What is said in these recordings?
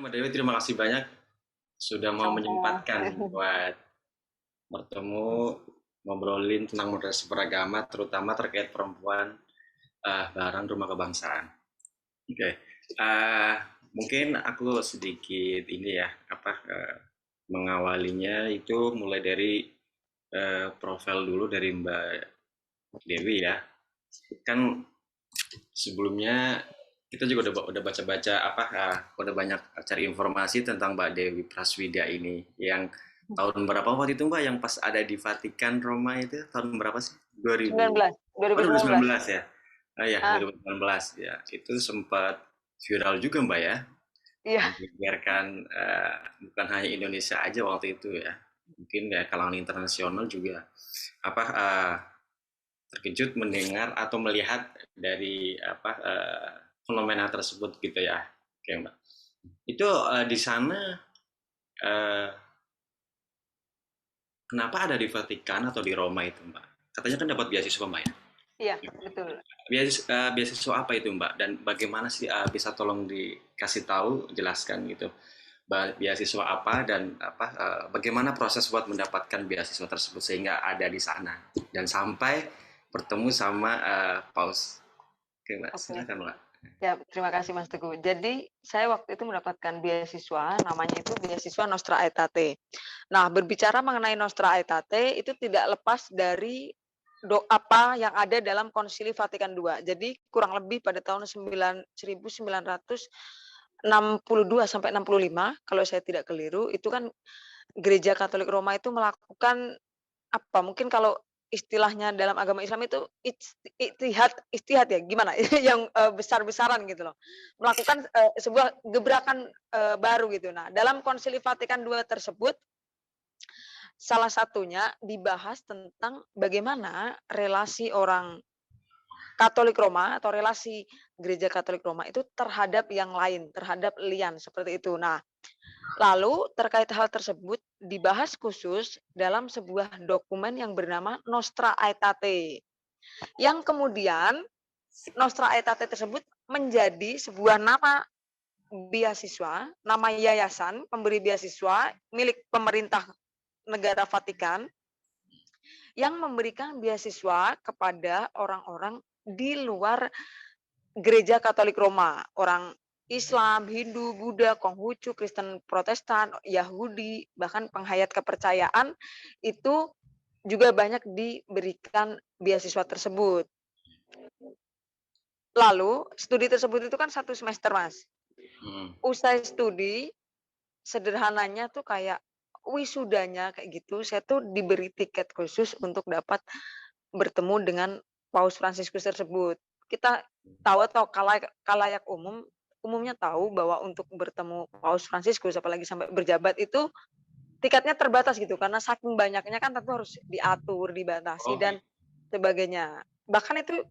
Mbak Dewi, terima kasih banyak sudah mau Sama-sama. menyempatkan buat bertemu, ngobrolin tentang moderasi beragama, terutama terkait perempuan barang rumah kebangsaan. Oke, eh, mungkin aku sedikit ini ya, mengawalinya itu mulai dari profil dulu dari Mbak Dewi ya. Kan sebelumnya kita juga udah baca-baca udah banyak cari informasi tentang Mbak Dewi Praswida ini yang tahun berapa waktu itu Mbak yang pas ada di Vatikan Roma itu tahun berapa sih? 2000. 19, Oh, 2019. 2019 ya. Oh ya, Ah, 2019 ya. Itu sempat viral juga Mbak ya. iya, Membiarkan bukan hanya Indonesia aja waktu itu ya. Mungkin ya kalangan internasional juga apa eh, terkejut mendengar atau melihat dari fenomena tersebut gitu ya. Oke, Mbak. Itu di sana eh, kenapa ada di Vatikan atau di Roma itu, Mbak? Katanya kan dapat beasiswa, Mbak ya. iya, betul. Beasiswa apa itu, Mbak? Dan bagaimana sih bisa tolong dikasih tahu, jelaskan gitu. Beasiswa apa dan bagaimana proses buat mendapatkan beasiswa tersebut sehingga ada di sana dan sampai bertemu sama Paus. Oke, Mbak, Oke. silakan, Mbak. Ya, terima kasih Mas Teguh. Jadi, saya waktu itu mendapatkan beasiswa, namanya itu beasiswa Nostra Aetate. Nah, berbicara mengenai Nostra Aetate itu tidak lepas dari apa yang ada dalam Konsili Vatikan II. Jadi, kurang lebih pada tahun 1962 sampai 65, kalau saya tidak keliru, itu kan Gereja Katolik Roma itu melakukan mungkin kalau istilahnya dalam agama Islam itu ijtihad ya, gimana? Yang, besar-besaran gitu loh. Melakukan, sebuah gebrakan, baru gitu. Nah, dalam Konsili Vatikan II tersebut, salah satunya dibahas tentang bagaimana relasi orang Katolik Roma atau relasi Gereja Katolik Roma itu terhadap yang lain, terhadap lian, seperti itu. Nah, lalu terkait hal tersebut dibahas khusus dalam sebuah dokumen yang bernama Nostra Aetate. Yang kemudian Nostra Aetate tersebut menjadi sebuah nama beasiswa, nama yayasan pemberi beasiswa milik pemerintah negara Vatikan yang memberikan beasiswa kepada orang-orang di luar Gereja Katolik Roma, orang Islam, Hindu, Buddha, Konghucu, Kristen Protestan, Yahudi, bahkan penghayat kepercayaan itu juga banyak diberikan beasiswa tersebut. Lalu studi tersebut itu kan 1 semester, Mas. Usai studi, sederhananya tuh kayak wisudanya kayak gitu, saya tuh diberi tiket khusus untuk dapat bertemu dengan Paus Fransiskus tersebut. Kita tahu atau kalayak umumnya tahu bahwa untuk bertemu Paus Fransiskus apalagi sampai berjabat itu tiketnya terbatas gitu karena saking banyaknya kan tentu harus diatur, dibatasi Oh, dan sebagainya. Bahkan itu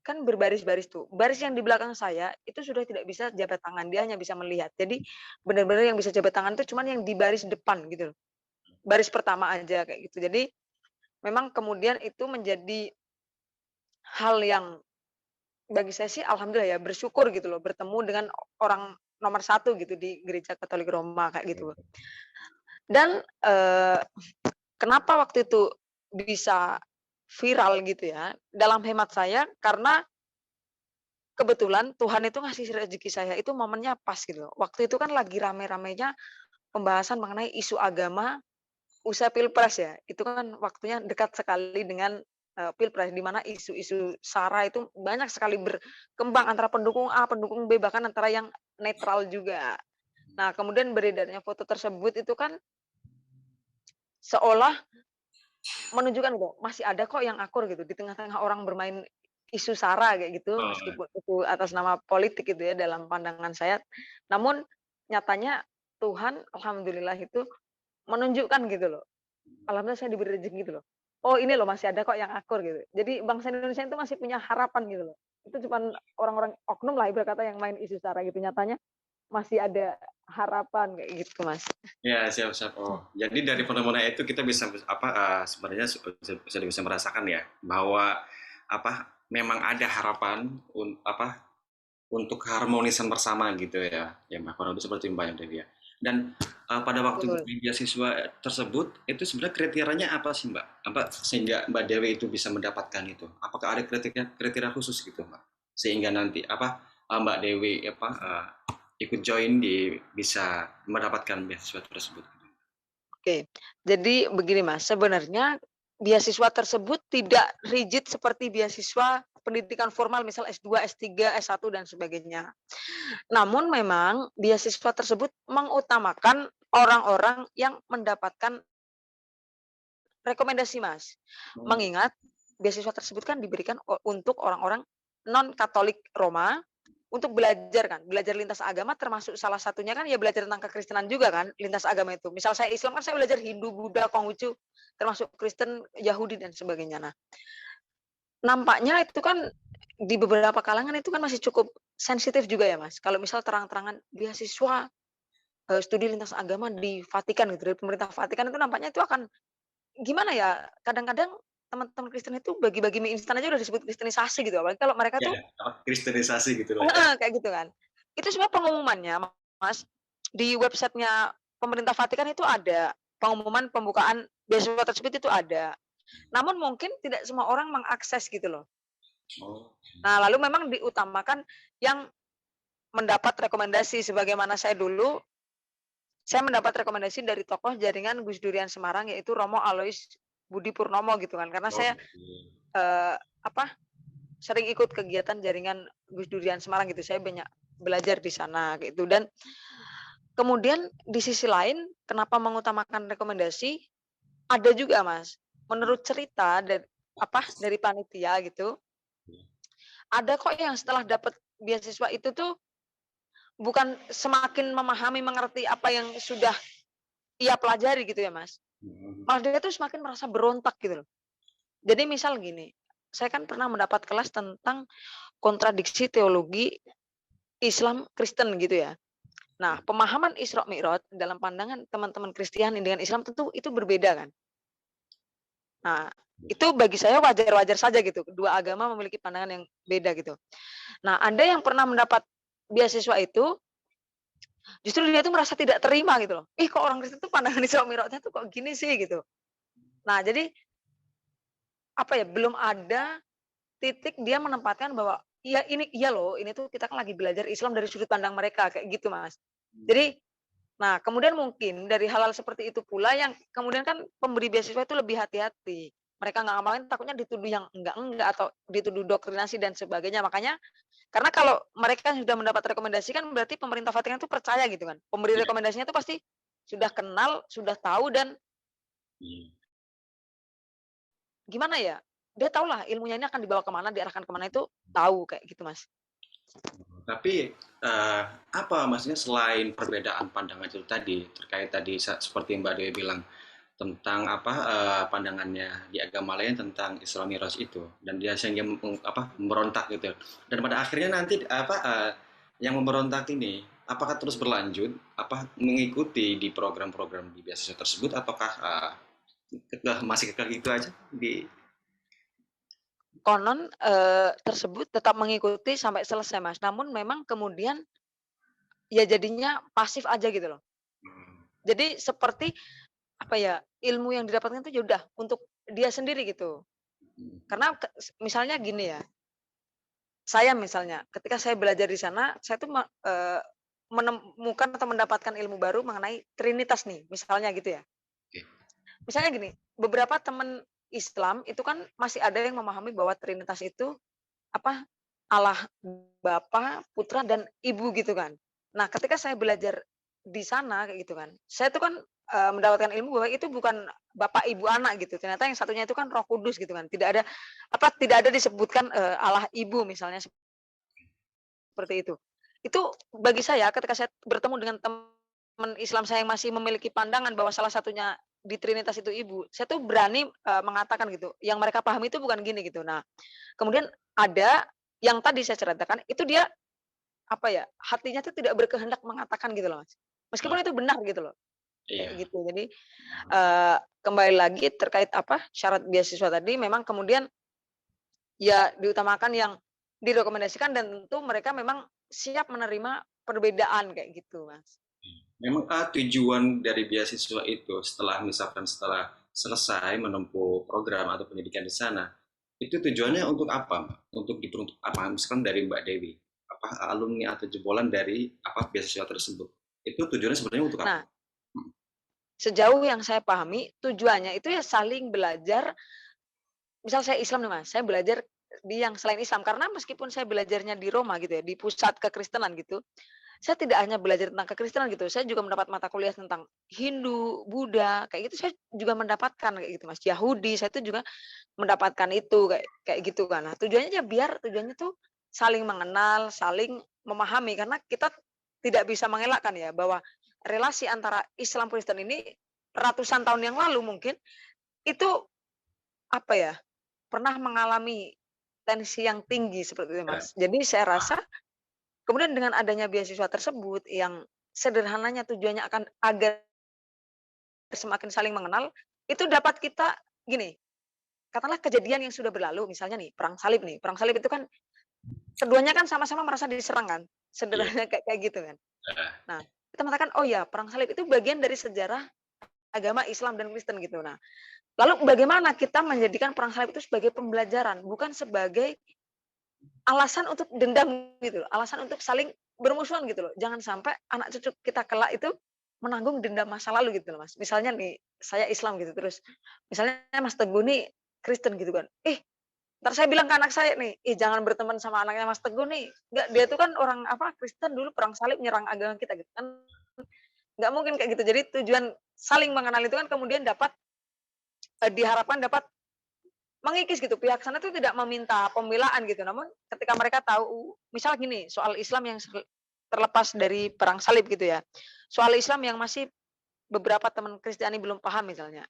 kan berbaris-baris tuh. Baris yang di belakang saya itu sudah tidak bisa jabat tangan, dia hanya bisa melihat. Jadi benar-benar yang bisa jabat tangan itu cuman yang di baris depan gitu loh. Baris pertama aja kayak gitu. Jadi memang kemudian itu menjadi hal yang bagi saya sih alhamdulillah ya bersyukur gitu loh bertemu dengan orang nomor satu gitu di Gereja Katolik Roma kayak gitu. Dan, kenapa waktu itu bisa viral gitu ya, dalam hemat saya karena kebetulan Tuhan itu ngasih rezeki saya itu momennya pas gitu loh. Waktu itu kan lagi rame-ramenya pembahasan mengenai isu agama usai Pilpres ya, itu kan waktunya dekat sekali dengan, Pilpres di mana isu-isu SARA itu banyak sekali berkembang antara pendukung A, pendukung B, bahkan antara yang netral juga. Nah, kemudian beredarnya foto tersebut itu kan seolah menunjukkan kok masih ada kok yang akur gitu di tengah-tengah orang bermain isu SARA kayak gitu, oh, meskipun itu atas nama politik gitu ya dalam pandangan saya. Namun nyatanya Tuhan alhamdulillah itu menunjukkan gitu loh. Alhamdulillah saya diberi rezeki gitu loh. Oh ini loh masih ada kok yang akur gitu. Jadi bangsa Indonesia itu masih punya harapan gitu loh. Itu cuman orang-orang oknum lah ibarat kata yang main isu SARA gitu. Nyatanya masih ada harapan kayak gitu, Mas. ya siap-siap. Oh, jadi dari fenomena itu kita bisa sebenarnya sudah bisa merasakan ya bahwa memang ada harapan untuk keharmonisan bersama gitu ya, ya Mbak, kurang lebih seperti Mbak yang Dewi ya. Dan pada waktu Betul. beri beasiswa tersebut itu sebenarnya kriterianya apa sih Mbak? Apa sehingga Mbak Dewi itu bisa mendapatkan itu? Apakah ada kriteria kriteria khusus gitu Mbak? Sehingga nanti apa Mbak Dewi apa ikut join di bisa mendapatkan beasiswa tersebut. Oke. Jadi begini Mas, sebenarnya beasiswa tersebut tidak rigid seperti beasiswa pendidikan formal misal S2, S3, S1 dan sebagainya. Namun memang beasiswa tersebut mengutamakan orang-orang yang mendapatkan rekomendasi Mas. Oh, Mengingat beasiswa tersebut kan diberikan untuk orang-orang non Katolik Roma untuk belajar kan, belajar lintas agama termasuk salah satunya kan ya belajar tentang kekristenan juga kan, lintas agama itu. Misal saya Islam kan saya belajar Hindu, Buddha, Konghucu, termasuk Kristen, Yahudi dan sebagainya. Nah, nampaknya itu kan di beberapa kalangan itu kan masih cukup sensitif juga ya Mas. Kalau misal terang-terangan beasiswa studi lintas agama di Vatikan gitu, dari pemerintah Vatikan itu nampaknya itu akan gimana ya, kadang-kadang teman-teman Kristen itu bagi-bagi mie instan aja udah disebut kristenisasi gitu, apalagi kalau mereka ya, tuh apa, kristenisasi gitu lah ya. heeh, kayak gitu kan. Itu semua pengumumannya, Mas, di website-nya pemerintah Vatikan itu ada, pengumuman pembukaan beasiswa tersebut itu ada. Namun mungkin tidak semua orang mengakses gitu loh. Oh, Nah, lalu memang diutamakan yang mendapat rekomendasi sebagaimana saya dulu, saya mendapat rekomendasi dari tokoh jaringan Gus Durian Semarang yaitu Romo Alois Budi Purnomo gitu kan. Karena oh saya, gitu. apa, sering ikut kegiatan jaringan Gus Durian Semarang gitu, saya banyak belajar di sana gitu dan kemudian di sisi lain kenapa mengutamakan rekomendasi, ada juga Mas, menurut cerita dari panitia gitu, ada kok yang setelah dapat beasiswa itu tuh bukan semakin memahami, mengerti apa yang sudah ia pelajari gitu ya Mas, Hmm. malah dia tuh semakin merasa berontak gitu loh. Jadi misal gini, saya kan pernah mendapat kelas tentang kontradiksi teologi Islam Kristen gitu ya. Nah, pemahaman Isra Mi'raj dalam pandangan teman-teman Kristiani dengan Islam tentu itu berbeda kan. Nah, itu bagi saya wajar-wajar saja gitu, kedua agama memiliki pandangan yang beda gitu. Nah, ada yang pernah mendapat beasiswa itu, justru dia tuh merasa tidak terima gitu loh. Ih, kok orang Kristen tuh pandangan Isra Mi'rajnya tuh kok gini sih gitu. Nah, jadi apa ya, belum ada titik dia menempatkan bahwa iya ini iya loh, ini tuh kita kan lagi belajar Islam dari sudut pandang mereka kayak gitu, Mas. Jadi nah, kemudian mungkin dari hal-hal seperti itu pula yang kemudian kan pemberi beasiswa itu lebih hati-hati. Mereka nggak ngamalin takutnya dituduh yang enggak atau dituduh doktrinasi dan sebagainya. Makanya karena kalau mereka sudah mendapat rekomendasi kan berarti pemerintah Vatikan itu percaya gitu kan. Pemberi Iya, rekomendasinya itu pasti sudah kenal, sudah tahu dan iya. gimana ya, dia tahulah ilmunya ini akan dibawa kemana, diarahkan kemana itu tahu kayak gitu, Mas. Tapi apa maksudnya selain perbedaan pandangan itu tadi terkait tadi seperti Mbak Dewi bilang tentang apa pandangannya di agama lain tentang Isra Mi'raj itu dan dia sehingga apa memberontak gitu dan pada akhirnya nanti apa yang memberontak ini apakah terus berlanjut apa mengikuti di program-program di beasiswa tersebut ataukah masih kekeh gitu aja di Konon, tersebut tetap mengikuti sampai selesai, Mas. Namun memang kemudian ya jadinya pasif aja gitu loh. hmm, Jadi seperti apa ya, ilmu yang didapatkan itu ya udah untuk dia sendiri gitu. Karena misalnya gini ya, saya misalnya ketika saya belajar di sana, saya tuh menemukan atau mendapatkan ilmu baru mengenai Trinitas nih, misalnya gitu ya. oke. Misalnya gini, beberapa teman Islam itu kan masih ada yang memahami bahwa Trinitas itu apa, Allah Bapa, Putra, dan Ibu gitu kan. Nah, ketika saya belajar di sana kayak gitu kan, saya tuh kan, mendapatkan ilmu bahwa itu bukan Bapak, Ibu, Anak gitu, ternyata yang satunya itu kan Roh Kudus gitu kan, tidak ada disebutkan, Allah Ibu misalnya seperti itu. Itu bagi saya ketika saya bertemu dengan teman Islam saya yang masih memiliki pandangan bahwa salah satunya di Trinitas itu Ibu, saya tuh berani, mengatakan gitu, yang mereka pahami itu bukan gini gitu. Nah, kemudian ada yang tadi saya ceritakan, itu dia, apa ya, hatinya tuh tidak berkehendak mengatakan gitu loh, Mas. Oh, Meskipun itu benar gitu loh, kayak iya. gitu. Jadi, kembali lagi terkait apa, syarat beasiswa tadi memang kemudian ya diutamakan yang direkomendasikan dan tentu mereka memang siap menerima perbedaan kayak gitu, Mas. Memang tujuan dari beasiswa itu setelah selesai menempuh program atau pendidikan di sana, itu tujuannya untuk apa, Mbak? Untuk diperuntuk apa? Misalkan dari Mbak Dewi, apa alumni atau jebolan dari apa beasiswa tersebut. Itu tujuannya sebenarnya untuk apa? Nah, sejauh yang saya pahami tujuannya itu ya saling belajar. Misal saya Islam nih, Mas, saya belajar di yang selain Islam karena meskipun saya belajarnya di Roma gitu ya, di pusat kekristenan gitu, saya tidak hanya belajar tentang kekristenan gitu, saya juga mendapat mata kuliah tentang Hindu, Buddha, kayak gitu saya juga mendapatkan kayak gitu, Mas. Yahudi, saya itu juga mendapatkan itu kayak kayak gitu kan. Nah, tujuannya ya biar tujuannya tuh saling mengenal, saling memahami karena kita tidak bisa mengelakkan ya bahwa relasi antara Islam Kristen ini ratusan tahun yang lalu mungkin itu apa ya, pernah mengalami tensi yang tinggi seperti itu, Ya. Mas. Jadi saya rasa kemudian dengan adanya beasiswa tersebut yang sederhananya tujuannya akan agar semakin saling mengenal, itu dapat kita gini, katakanlah kejadian yang sudah berlalu misalnya nih, perang salib nih, perang salib itu kan keduanya kan sama-sama merasa diserang kan, Iya. sederhananya kayak kayak gitu kan. Heeh. Nah, kita mengatakan, "Oh ya, perang salib itu bagian dari sejarah agama Islam dan Kristen," gitu. Nah, lalu bagaimana kita menjadikan perang salib itu sebagai pembelajaran, bukan sebagai alasan untuk dendam gitu loh, alasan untuk saling bermusuhan gitu loh. Jangan sampai anak cucu kita kelak itu menanggung dendam masa lalu gitu loh, Mas. Misalnya nih, saya Islam gitu, terus misalnya Mas Teguh nih Kristen gitu kan. Entar saya bilang ke anak saya nih, "Ih, jangan berteman sama anaknya Mas Teguh nih. Enggak, dia tuh kan orang apa, Kristen dulu perang salib nyerang agama kita," gitu kan. Nggak mungkin kayak gitu. Jadi tujuan saling mengenal itu kan kemudian dapat, diharapkan dapat mengikis gitu, pihak sana tuh tidak meminta pembelaan gitu, namun ketika mereka tahu misal gini, soal Islam yang terlepas dari perang salib gitu ya, soal Islam yang masih beberapa teman Kristiani belum paham misalnya,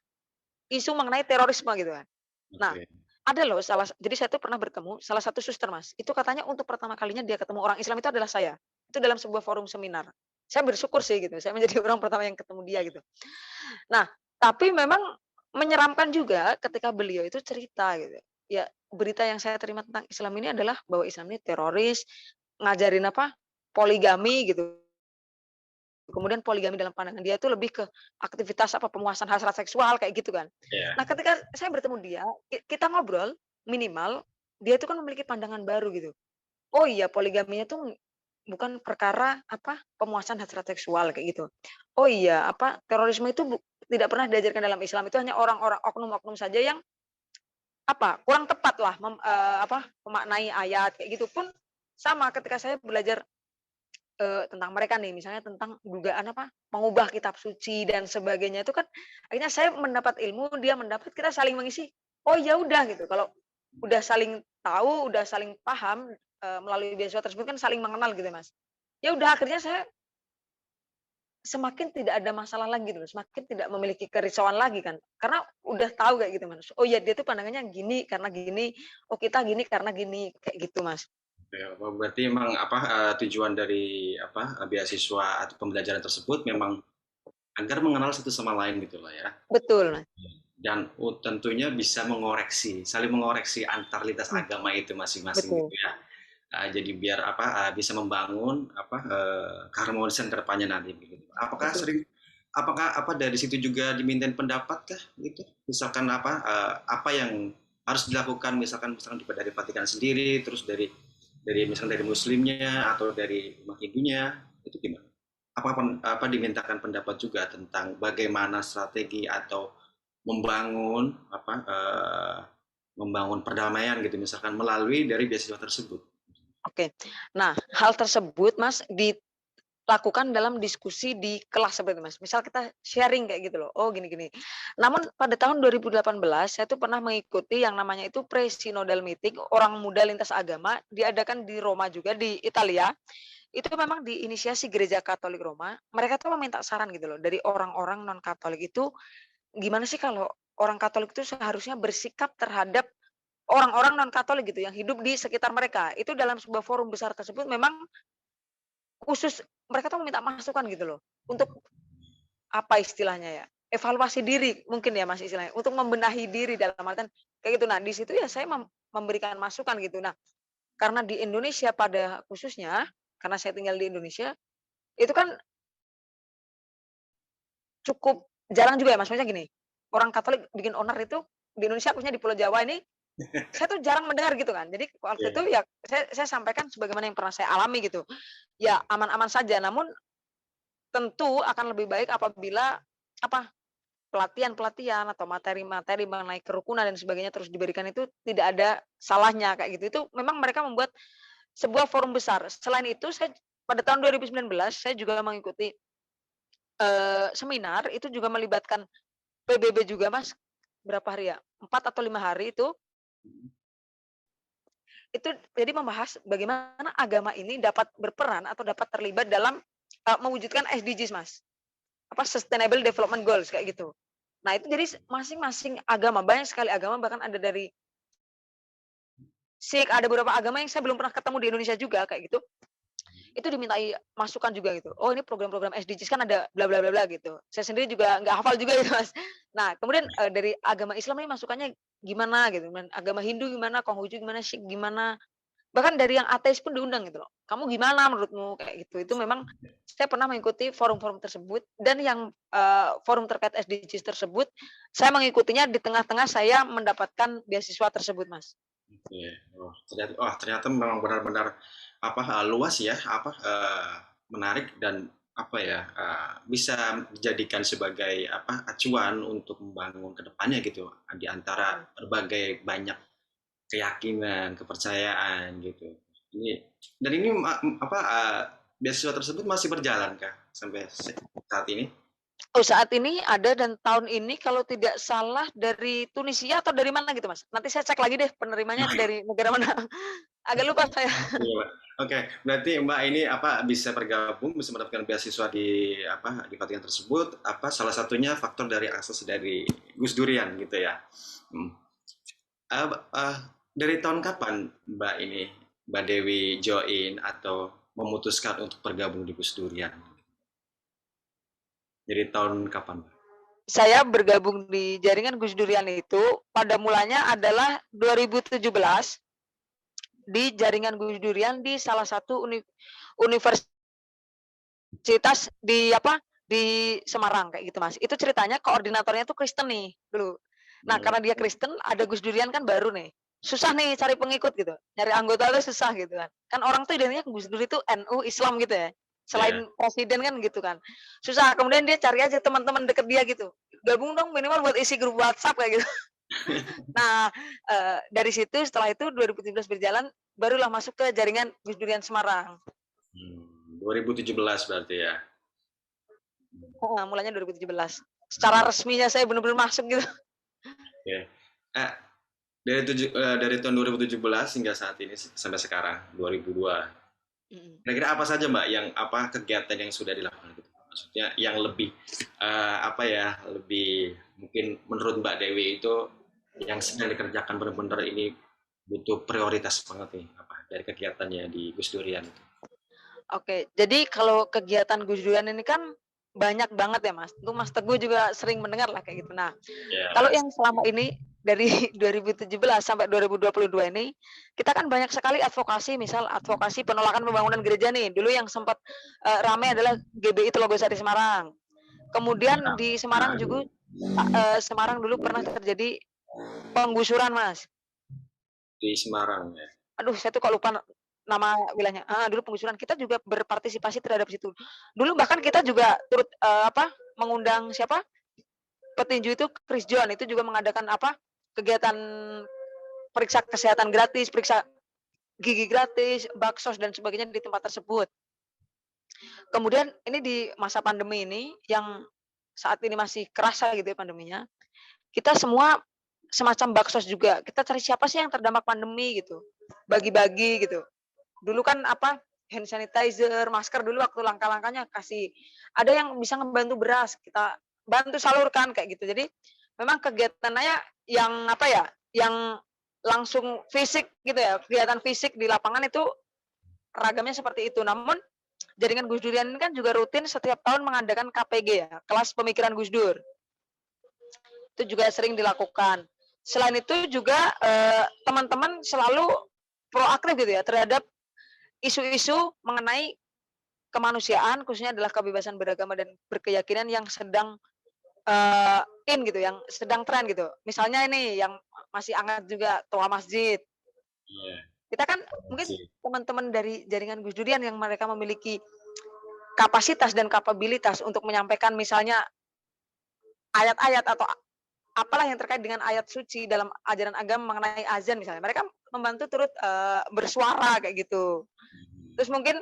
isu mengenai terorisme gitu kan. Nah, Oke. ada loh jadi saya tuh pernah bertemu salah satu suster, Mas, itu katanya untuk pertama kalinya dia ketemu orang Islam itu adalah saya, itu dalam sebuah forum seminar. Saya bersyukur sih gitu, saya menjadi orang pertama yang ketemu dia gitu. Nah, tapi memang menyeramkan juga ketika beliau itu cerita gitu. Ya, berita yang saya terima tentang Islam ini adalah bahwa Islam ini teroris, ngajarin apa, poligami gitu. Kemudian poligami dalam pandangan dia itu lebih ke aktivitas apa, pemuasan hasrat seksual kayak gitu kan. Iya. Nah, ketika saya bertemu dia, kita ngobrol, minimal dia itu kan memiliki pandangan baru gitu. Oh iya, poligaminya tuh bukan perkara apa, pemuasan hasrat seksual kayak gitu. Oh iya, apa, terorisme itu tidak pernah diajarkan dalam Islam, itu hanya orang-orang oknum-oknum saja yang apa, kurang tepatlah apa, memaknai ayat kayak gitu pun sama ketika saya belajar, tentang mereka nih, misalnya tentang dugaan apa, mengubah kitab suci dan sebagainya itu kan akhirnya saya mendapat ilmu, dia mendapat, kita saling mengisi. Oh ya udah gitu, kalau udah saling tahu, udah saling paham, melalui beasiswa tersebut kan saling mengenal gitu, Mas. Ya udah akhirnya saya semakin tidak ada masalah lagi gitu loh, semakin tidak memiliki kerisauan lagi kan. Karena udah tahu kayak gitu, Mas. Oh ya dia tuh pandangannya gini karena gini, oh kita gini karena gini, kayak gitu, Mas. Ya, berarti memang apa tujuan dari apa beasiswa atau pembelajaran tersebut memang agar mengenal satu sama lain gitu lah ya. Betul, Mas. Dan tentunya bisa saling mengoreksi antar lintas Mmm, agama itu masing-masing gitu betul ya. Jadi biar apa bisa membangun apa keharmonisan ke depannya nanti gitu. betul. Apakah apa dari situ juga dimintain pendapat kah gitu? Misalkan apa apa yang harus dilakukan misalkan dari Vatikan sendiri terus dari misalkan dari muslimnya atau dari umat Hindunya itu gimana? Apa dimintakan pendapat juga tentang bagaimana strategi atau membangun apa membangun perdamaian gitu misalkan melalui dari beasiswa tersebut. Oke. Nah, hal tersebut, Mas, dilakukan dalam diskusi di kelas seperti itu, Mas. Misal kita sharing kayak gitu loh, "Oh gini gini." Namun pada tahun 2018 saya tuh pernah mengikuti yang namanya itu pre-synodal meeting, orang muda lintas agama, diadakan di Roma juga, di Italia. Itu memang diinisiasi Gereja Katolik Roma, mereka tuh meminta saran gitu loh, dari orang-orang non-Katolik itu, gimana sih kalau orang Katolik itu seharusnya bersikap terhadap orang-orang non-Katolik gitu yang hidup di sekitar mereka. Itu dalam sebuah forum besar tersebut memang khusus mereka tuh meminta masukan gitu loh, untuk apa istilahnya ya, evaluasi diri mungkin ya Mas istilahnya, untuk membenahi diri dalam artian kayak gitu. Nah di situ ya saya memberikan masukan gitu. Nah karena di Indonesia pada khususnya, karena saya tinggal di Indonesia, itu kan cukup jarang juga ya Mas, maksudnya gini, orang Katolik bikin onar itu di Indonesia khususnya di Pulau Jawa ini, saya tuh jarang mendengar gitu kan. Jadi waktu itu Iya, ya saya sampaikan sebagaimana yang pernah saya alami gitu. Ya aman-aman saja, namun tentu akan lebih baik apabila apa, pelatihan-pelatihan atau materi-materi mengenai kerukunan dan sebagainya terus diberikan itu tidak ada salahnya kayak gitu. Itu memang mereka membuat sebuah forum besar. Selain itu saya pada tahun 2019 saya juga mengikuti, seminar itu juga melibatkan PBB juga Mas, berapa hari ya, 4 atau 5 hari itu jadi membahas bagaimana agama ini dapat berperan atau dapat terlibat dalam, mewujudkan SDGs Mas, apa, Sustainable Development Goals kayak gitu. Nah itu jadi masing-masing agama, banyak sekali agama bahkan ada dari Sikh, ada beberapa agama yang saya belum pernah ketemu di Indonesia juga kayak gitu, itu dimintai masukan juga gitu. Oh ini program-program SDGs kan ada bla bla bla bla gitu. Saya sendiri juga nggak hafal juga gitu Mas. Nah kemudian, dari agama Islam ini masukannya gimana gitu, dan agama Hindu gimana, Konghucu gimana, Sikh gimana, bahkan dari yang ateis pun diundang gitu loh. "Kamu gimana menurutmu?" Kayak gitu. Itu memang saya pernah mengikuti forum-forum tersebut dan yang, forum terkait SDGs tersebut, saya mengikutinya di tengah-tengah saya mendapatkan beasiswa tersebut, Mas. oke. Ternyata memang benar-benar apa, luas ya, apa, menarik dan apa ya, bisa dijadikan sebagai apa, acuan untuk membangun ke depannya gitu, di antara Mhm. berbagai banyak keyakinan, kepercayaan gitu. Ini apa, beasiswa tersebut masih berjalan kah sampai saat ini? Oh, saat ini ada dan tahun ini kalau tidak salah dari Tunisia atau dari mana gitu, Mas. Nanti saya cek lagi deh penerimanya dari negara mana. Agak lupa saya. Iya, Mbak. Oke, berarti Mbak ini apa bisa bergabung, bisa mendapatkan beasiswa di apa di pelatihan tersebut, apa salah satunya faktor dari akses dari Gus Durian gitu ya. Hmm. Ah, dari tahun kapan Mbak ini Mbak Dewi join atau memutuskan untuk bergabung di Gus Durian? Jadi tahun kapan, Mbak? Saya bergabung di jaringan Gus Durian itu pada mulanya adalah 2017 di jaringan Gus Durian di salah satu universitas di apa, di Semarang kayak gitu, Mas. Itu ceritanya koordinatornya tuh Kristen nih dulu. Nah, Hmm. karena dia Kristen, ada Gus Durian kan baru nih. Susah nih cari pengikut gitu, nyari anggota tuh susah gitu kan. Kan orang tuh identiknya Gus Dur itu NU Islam gitu ya. Ya. Selain presiden kan gitu kan. Susah, kemudian dia cari aja teman-teman deket dia gitu. Gabung dong minimal buat isi grup WhatsApp kayak gitu. Nah, dari situ setelah itu 2017 berjalan, barulah masuk ke jaringan Gus Durian Semarang. 2017 berarti ya. Heeh, mulanya 2017. Secara resminya saya benar-benar masuk gitu. Oke. Eh, dari tahun 2017 hingga saat ini sampai sekarang 2002. Mhm. Kira-kira apa saja Mbak yang apa kegiatan yang sudah dilakukan gitu? Maksudnya yang lebih apa ya, lebih mungkin menurut Mbak Dewi itu yang sedang dikerjakan benar-benar ini butuh prioritas banget nih apa dari kegiatannya di Gus Durian itu. Oke, jadi kalau kegiatan Gus Durian ini kan banyak banget ya Mas, itu Mas Teguh juga sering mendengar lah kayak gitu. Nah, Ya, kalau Mas. yang selama ini dari 2017 sampai 2022 ini, kita kan banyak sekali advokasi, misal advokasi penolakan pembangunan gereja nih, dulu yang sempat, ramai adalah GBI Telogosari Semarang. Kemudian di Semarang juga, Semarang dulu pernah terjadi penggusuran Mas. Di Semarang ya. Aduh saya tuh kok lupa nama wilayahnya, dulu penggusuran, kita juga berpartisipasi terhadap situ. Dulu bahkan kita juga turut, apa, mengundang siapa, petinju itu Chris John, itu juga mengadakan apa, kegiatan periksa kesehatan gratis, periksa gigi gratis, baksos dan sebagainya di tempat tersebut. Kemudian ini di masa pandemi ini, yang saat ini masih kerasa gitu ya pandeminya, kita semua semacam baksos juga, kita cari siapa sih yang terdampak pandemi gitu, bagi-bagi gitu. Dulu kan apa, hand sanitizer, masker dulu waktu langkah-langkahnya kasih. Ada yang bisa ngebantu beras, kita bantu salurkan kayak gitu. Jadi memang kegiatannya yang apa ya, yang langsung fisik gitu ya, kegiatan fisik di lapangan itu ragamnya seperti itu. Namun jaringan Gus Durian ini kan juga rutin setiap tahun mengadakan KPG ya, kelas pemikiran Gus Dur. Itu juga sering dilakukan. Selain itu juga teman-teman selalu proaktif gitu ya terhadap isu-isu mengenai kemanusiaan, khususnya adalah kebebasan beragama dan berkeyakinan yang sedang, in gitu, yang sedang tren gitu. Misalnya ini yang masih hangat juga toa masjid. Iya, Kita kan mungkin sih. teman-teman dari jaringan Gus Durian yang mereka memiliki kapasitas dan kapabilitas untuk menyampaikan misalnya ayat-ayat atau apalah yang terkait dengan ayat suci dalam ajaran agama mengenai azan misalnya. Mereka membantu turut, bersuara kayak gitu. Mhm. Terus mungkin,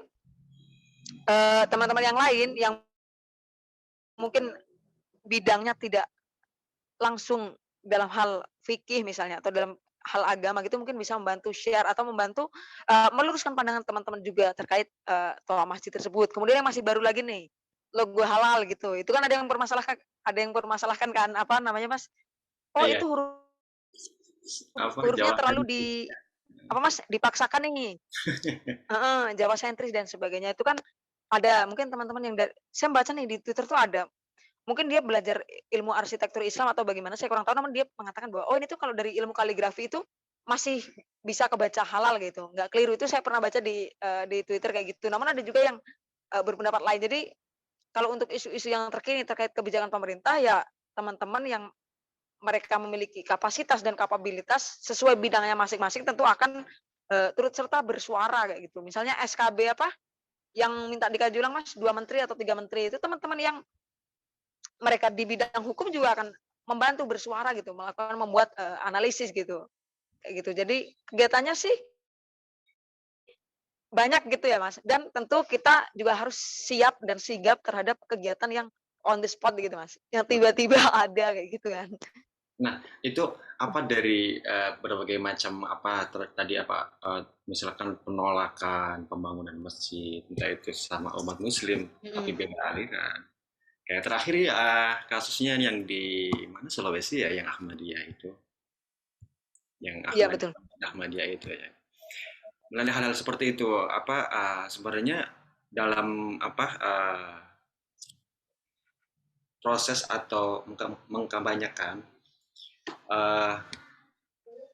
teman-teman yang lain yang mungkin bidangnya tidak langsung dalam hal fikih misalnya atau dalam hal agama gitu mungkin bisa membantu share atau membantu, meluruskan pandangan teman-teman juga terkait, toa masjid tersebut. Kemudian yang masih baru lagi nih, logo halal gitu, itu kan ada yang permasalahkan kan, apa namanya Mas, "Oh Iya, itu apa, hurufnya Jawa terlalu sentris. apa Mas, dipaksakan nih." Heeh, Jawa sentris dan sebagainya. Itu kan ada mungkin teman-teman yang saya baca nih di Twitter tuh ada, mungkin dia belajar ilmu arsitektur Islam atau bagaimana saya kurang tahu, namun dia mengatakan bahwa, "Oh ini tuh kalau dari ilmu kaligrafi itu masih bisa kebaca halal," gitu, nggak keliru. Itu saya pernah baca di Twitter kayak gitu. Namun ada juga yang, berpendapat lain. Jadi kalau untuk isu-isu yang terkini terkait kebijakan pemerintah, ya teman-teman yang mereka memiliki kapasitas dan kapabilitas sesuai bidangnya masing-masing tentu akan, turut serta bersuara kayak gitu. Misalnya SKB apa, yang minta dikaji ulang Mas, 2 menteri atau 3 menteri itu teman-teman yang mereka di bidang hukum juga akan membantu bersuara gitu, membuat, analisis gitu, kayak gitu. Jadi kegiatannya sih banyak gitu ya Mas, dan tentu kita juga harus siap dan sigap terhadap kegiatan yang on the spot gitu Mas, yang tiba-tiba ada kayak gitu kan. Nah, itu apa dari berbagai macam apa tadi apa misalkan penolakan pembangunan masjid, entah itu sama umat Muslim, tapi Mhm. beda aliran. Kayak terakhir ya kasusnya yang di mana Sulawesi ya, yang Ahmadiyah itu, yang Iya betul. Ahmadiyah itu ya. Mengenai hal-hal seperti itu, apa sebenarnya dalam apa proses atau mengkampanyekan eh,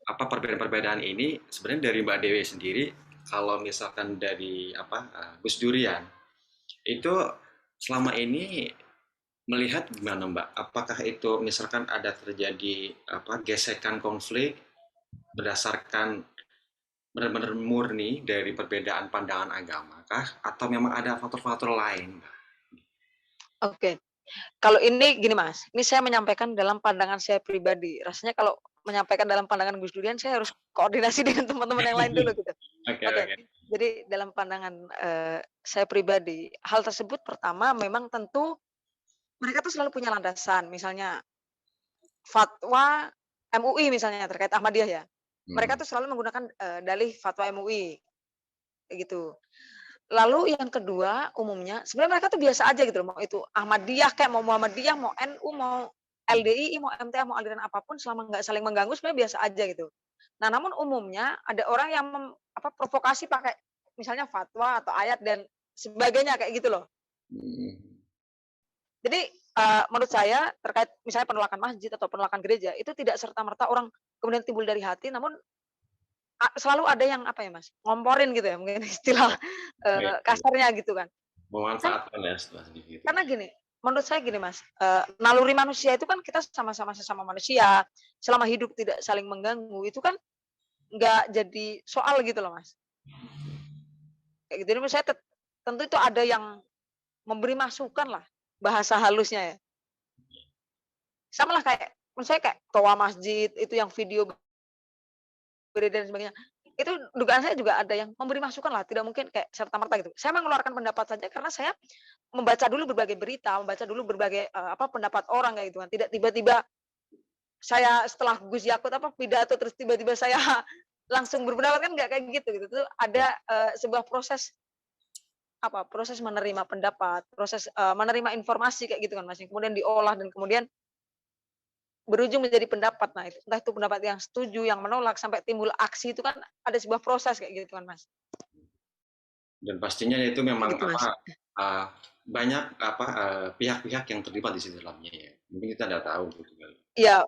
apa perbedaan-perbedaan ini sebenarnya dari Mbak Dewi sendiri kalau misalkan dari apa Gus Durian itu selama ini melihat gimana Mbak? Apakah itu misalkan ada terjadi apa gesekan konflik berdasarkan benar-benar murni dari perbedaan pandangan agama kah atau memang ada faktor-faktor lain Mbak? Oke. Kalau ini gini Mas, ini saya menyampaikan dalam pandangan saya pribadi. Rasanya kalau menyampaikan dalam pandangan Gus Durian saya harus koordinasi dengan teman-teman yang lain dulu gitu. Oke Oke, oke. jadi dalam pandangan, saya pribadi, hal tersebut pertama memang tentu mereka tuh selalu punya landasan, misalnya fatwa MUI misalnya terkait Ahmadiyah ya. Mereka Hmm. tuh selalu menggunakan, dalih fatwa MUI, kayak gitu. Lalu yang kedua, umumnya sebenarnya mereka tuh biasa aja gitu loh, mau itu Ahmadiyah kayak mau Muhammadiyah, mau NU, mau LDII, mau MTA, mau aliran apapun selama nggak saling mengganggu sebenarnya biasa aja gitu. Nah, namun umumnya ada orang yang provokasi pakai misalnya fatwa atau ayat dan sebagainya kayak gitu loh. Hmm. Jadi, menurut saya terkait misalnya penolakan masjid atau penolakan gereja, itu tidak serta-merta orang kemudian timbul dari hati, namun selalu ada yang apa ya Mas, ngomporin gitu ya mungkin istilah, Oh, baik, baik. kasarnya gitu kan. Kan Memanfaatkan ya setelah sedikit karena ya. gini, menurut saya gini Mas, naluri manusia itu kan kita sama-sama sesama manusia, selama hidup tidak saling mengganggu, itu kan nggak jadi soal gitu loh Mas, kayak gitu. Jadi menurut saya tentu itu ada yang memberi masukan lah, bahasa halusnya ya. Sama lah kayak menurut saya kayak toa masjid itu yang video beredar dan sebagainya, itu dugaan saya juga ada yang memberi masukan lah, tidak mungkin kayak serta-merta gitu. Saya mengeluarkan pendapat saja karena saya membaca dulu berbagai berita, membaca dulu berbagai, pendapat orang kayak gitu kan. Tidak tiba-tiba saya setelah Gus Yakut pidato terus tiba-tiba saya langsung berpendapat kan nggak kayak gitu gitu. Itu Ya. ada, sebuah proses proses menerima pendapat, proses, menerima informasi kayak gitu kan Mas, yang kemudian diolah dan kemudian berujung menjadi pendapat. Nah itu entah itu pendapat yang setuju, yang menolak, sampai timbul aksi itu kan ada sebuah proses kayak gitu kan Mas, Dan pastinya itu kayak memang gitu apa Mas. banyak apa pihak-pihak yang terlibat di dalamnya ya. Mungkin kita tidak tahu gitu kali. Iya,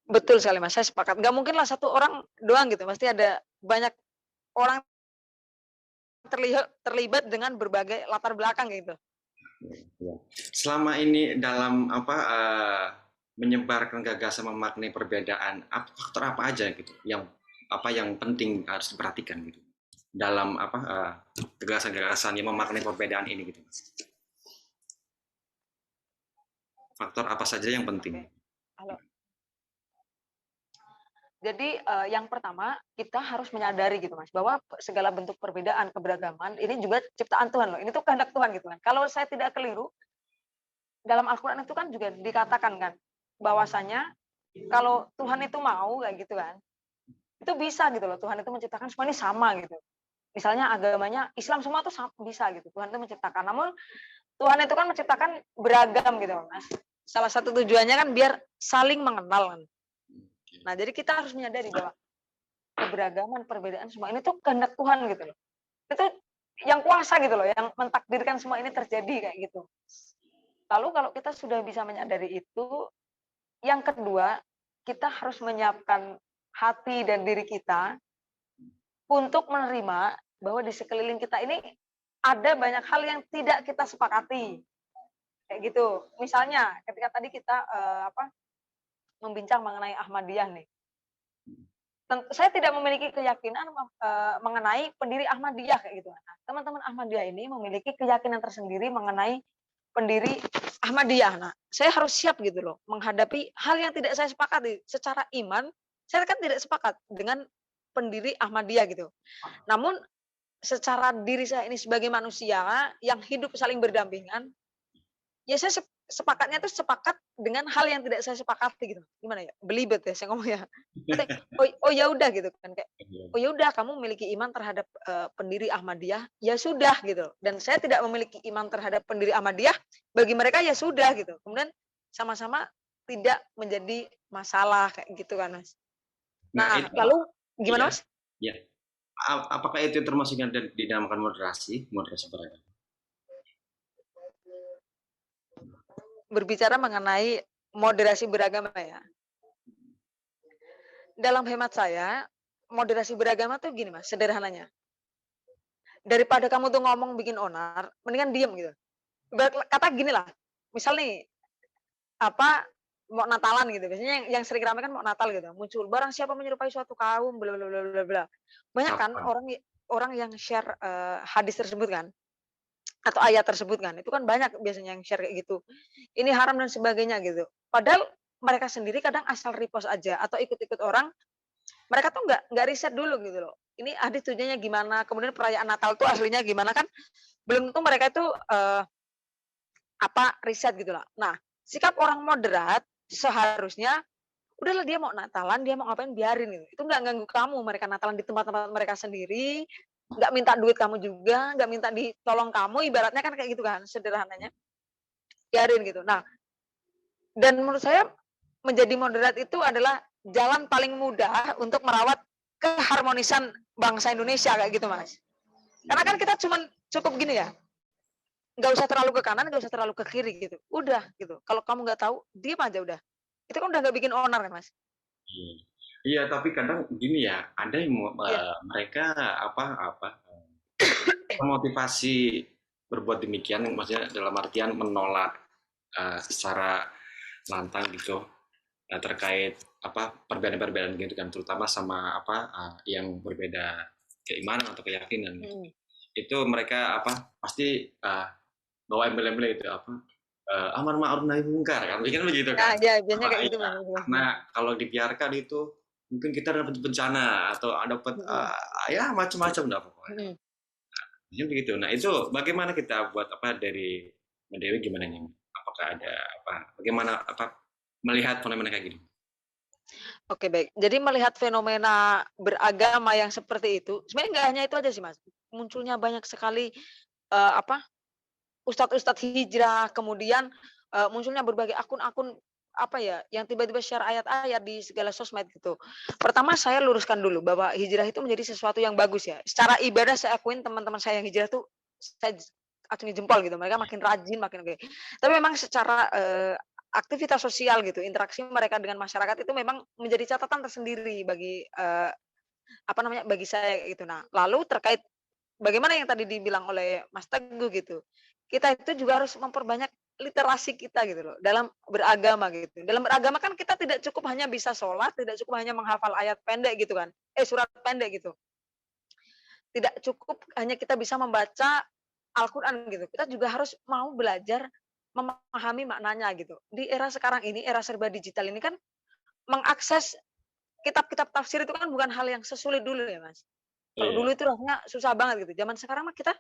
betul sekali Mas, saya sepakat. Nggak mungkin lah satu orang doang gitu, pasti ada banyak orang terlibat dengan berbagai latar belakang gitu. Ya. Selama ini dalam apa menyebarkan gagasan memaknai perbedaan, faktor apa aja gitu yang penting harus diperhatikan gitu dalam apa gagasan-gagasan yang memaknai perbedaan ini gitu. Faktor apa saja yang penting? Halo. Jadi yang pertama kita harus menyadari gitu Mas, bahwa segala bentuk perbedaan, keberagaman ini juga ciptaan Tuhan loh. Ini tuh kehendak Tuhan gitu kan. Kalau saya tidak keliru, dalam Al-Qur'an itu kan juga dikatakan kan bahwasanya kalau Tuhan itu mau kayak gitu kan, itu bisa gitu loh. Tuhan itu menciptakan semua ini sama gitu. Misalnya agamanya Islam semua tuh bisa gitu. Tuhan itu menciptakan. Namun Tuhan itu kan menciptakan beragam gitu Mas. Salah satu tujuannya kan biar saling mengenal kan. Nah, jadi kita harus menyadari bahwa keberagaman, perbedaan semua ini tuh kehendak Tuhan gitu loh. Itu yang kuasa gitu loh, yang mentakdirkan semua ini terjadi kayak gitu. Lalu kalau kita sudah bisa menyadari itu, yang kedua, kita harus menyiapkan hati dan diri kita untuk menerima bahwa di sekeliling kita ini ada banyak hal yang tidak kita sepakati. Kayak gitu. Misalnya ketika tadi kita membincang mengenai Ahmadiyah nih. Saya tidak memiliki keyakinan mengenai pendiri Ahmadiyah kayak gitu. Nah, teman-teman Ahmadiyah ini memiliki keyakinan tersendiri mengenai pendiri Ahmadiyah. Nah, saya harus siap gitu loh menghadapi hal yang tidak saya sepakati. Secara iman, saya kan tidak sepakat dengan pendiri Ahmadiyah gitu. Namun secara diri saya ini sebagai manusia yang hidup saling berdampingan, ya saya sepakatnya tuh sepakat dengan hal yang tidak saya sepakati gitu. Gimana ya? Belibet ya saya ngomongnya. Oh ya udah gitu kan kayak oh ya udah kamu memiliki iman terhadap pendiri Ahmadiyah, ya sudah gitu. Dan saya tidak memiliki iman terhadap pendiri Ahmadiyah, bagi mereka ya sudah gitu. Kemudian sama-sama tidak menjadi masalah kayak gitu kan, Mas. Nah, Nah, itu lalu gimana, ya, Mas? ya. Apakah itu termasuk yang dinamakan moderasi beragama? Berbicara mengenai moderasi beragama ya. Dalam hemat saya, moderasi beragama tuh gini Mas, sederhananya. Daripada kamu tuh ngomong bikin onar, mendingan diem gitu. Ibarat kata gini lah, misal nih, apa, mau Natalan gitu, biasanya yang sering ramai kan mau Natal gitu, muncul, barang siapa menyerupai suatu kaum, bla bla bla bla bla. Banyak kan Kapan? orang orang yang share, hadis tersebut kan, atau ayat tersebut kan, itu kan banyak biasanya yang share kayak gitu. Ini haram dan sebagainya gitu. Padahal mereka sendiri kadang asal repost aja atau ikut-ikut orang, mereka tuh nggak riset dulu gitu loh. Ini hadis tujuannya gimana, kemudian perayaan Natal tuh aslinya gimana kan, belum tentu mereka itu, riset gitu lah. Nah, sikap orang moderat seharusnya, udahlah dia mau Natalan, dia mau ngapain biarin gitu. Itu nggak ganggu kamu, mereka Natalan di tempat-tempat mereka sendiri, nggak minta duit kamu juga, nggak minta ditolong kamu, ibaratnya kan kayak gitu kan, sederhananya. Biarin gitu. Nah, dan menurut saya menjadi moderat itu adalah jalan paling mudah untuk merawat keharmonisan bangsa Indonesia kayak gitu, Mas. Karena kan kita cukup gini ya, nggak usah terlalu ke kanan, nggak usah terlalu ke kiri gitu. Udah gitu. Kalau kamu nggak tahu, diem aja udah. Itu kan udah nggak bikin onar kan, Mas? Iya. Iya, tapi kadang gini ya, ada yang Iya. mereka memotivasi berbuat demikian, maksudnya dalam artian menolak secara lantang gitu terkait perbedaan-perbedaan gitu kan, terutama sama yang berbeda keimanan atau keyakinan gitu. Itu mereka pasti bawa embel-embel itu amar ma'ruf nahi munkar kan, bikin begitu kan. Ya, biasanya kayak gitu, Iya, Mas. karena kalau dibiarkan itu mungkin kita dapat bencana atau dapat ya macam-macam dah pokoknya. Jadi begitu. Nah, itu bagaimana kita buat dari Dewi gimana nih? Apakah ada bagaimana melihat fenomena kayak gini? Oke, baik. Jadi melihat fenomena beragama yang seperti itu, sebenarnya nggak hanya itu aja sih, Mas. Munculnya banyak sekali, eee, apa, ustadz-ustadz hijrah, kemudian, munculnya berbagai akun-akun, yang tiba-tiba share ayat-ayat di segala sosmed gitu. Pertama saya luruskan dulu bahwa hijrah itu menjadi sesuatu yang bagus ya. Secara ibadah saya akuin teman-teman saya yang hijrah tuh, saya acungi jempol gitu, mereka makin rajin, makin oke. Tapi memang secara, aktivitas sosial gitu, interaksi mereka dengan masyarakat itu memang menjadi catatan tersendiri bagi, bagi saya gitu. Nah, lalu terkait bagaimana yang tadi dibilang oleh Mas Teguh gitu, kita itu juga harus memperbanyak literasi kita gitu loh, dalam beragama gitu. Dalam beragama kan kita tidak cukup hanya bisa sholat, tidak cukup hanya menghafal ayat pendek gitu kan, surat pendek gitu. Tidak cukup hanya kita bisa membaca Al-Quran gitu, kita juga harus mau belajar memahami maknanya gitu. Di era sekarang ini, era serba digital ini kan mengakses kitab-kitab tafsir itu kan bukan hal yang sesulit dulu ya, Mas. Kalau Iya, dulu itu rasanya susah banget gitu, zaman sekarang mah kita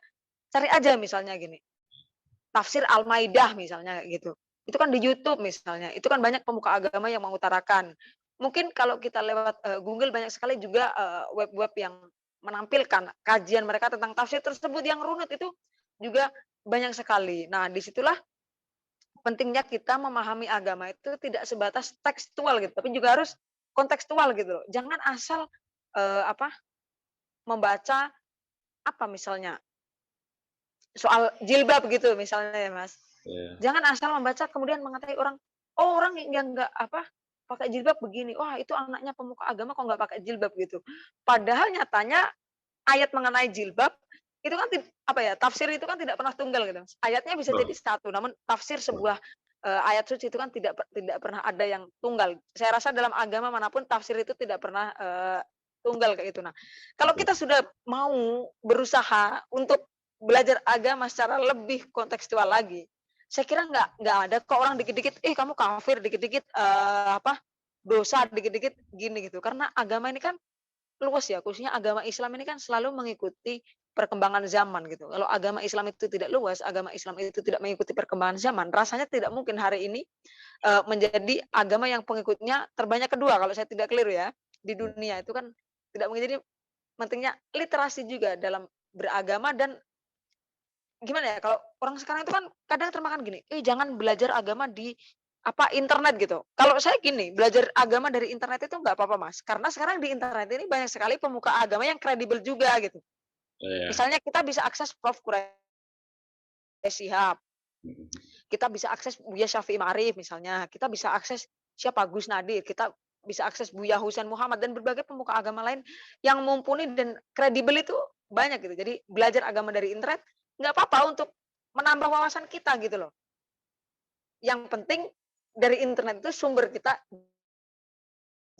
cari aja misalnya gini, tafsir Al-Maidah misalnya kayak gitu. Itu kan di YouTube misalnya, itu kan banyak pemuka agama yang mengutarakan. Mungkin kalau kita lewat, Google banyak sekali juga, web-web yang menampilkan kajian mereka tentang tafsir tersebut yang runut itu juga banyak sekali. Nah, disitulah pentingnya kita memahami agama itu tidak sebatas tekstual gitu, tapi juga harus kontekstual gitu loh. Jangan asal, apa, membaca apa misalnya, soal jilbab gitu misalnya ya, Mas. iya, Jangan asal membaca kemudian mengatai orang, oh orang yang nggak apa, pakai jilbab begini, wah itu anaknya pemuka agama kok nggak pakai jilbab gitu. Padahal nyatanya ayat mengenai jilbab itu kan apa ya, tafsir itu kan tidak pernah tunggal gitu, Mas. Ayatnya bisa jadi betul, satu, namun tafsir betul. sebuah, ayat suci itu kan tidak pernah ada yang tunggal. Saya rasa dalam agama manapun tafsir itu tidak pernah, tunggal kayak gitu. Nah, kalau Betul. kita sudah mau berusaha untuk belajar agama secara lebih kontekstual lagi, saya kira nggak ada kok orang dikit-dikit, kamu kafir," dikit-dikit, apa, dosa, dikit-dikit gini gitu. Karena agama ini kan luas ya, khususnya agama Islam ini kan selalu mengikuti perkembangan zaman gitu. Kalau agama Islam itu tidak luas, agama Islam itu tidak mengikuti perkembangan zaman, rasanya tidak mungkin hari ini, menjadi agama yang pengikutnya terbanyak kedua kalau saya tidak keliru ya, di dunia itu kan tidak mungkin. Jadi pentingnya literasi juga dalam beragama dan gimana ya, kalau orang sekarang itu kan kadang termakan gini, jangan belajar agama di apa, internet gitu. Kalau saya gini, belajar agama dari internet itu nggak apa-apa, Mas, karena sekarang di internet ini banyak sekali pemuka agama yang kredibel juga gitu. Iya, Misalnya kita bisa akses Prof. Quraisy Shihab, mhm, kita bisa akses Buya Syafi'i Ma'arif misalnya, kita bisa akses siapa, Gus Nadir, kita bisa akses Buya Husain Muhammad dan berbagai pemuka agama lain yang mumpuni dan kredibel itu banyak gitu. Jadi belajar agama dari internet nggak apa-apa untuk menambah wawasan kita gitu loh. Yang penting dari internet itu sumber kita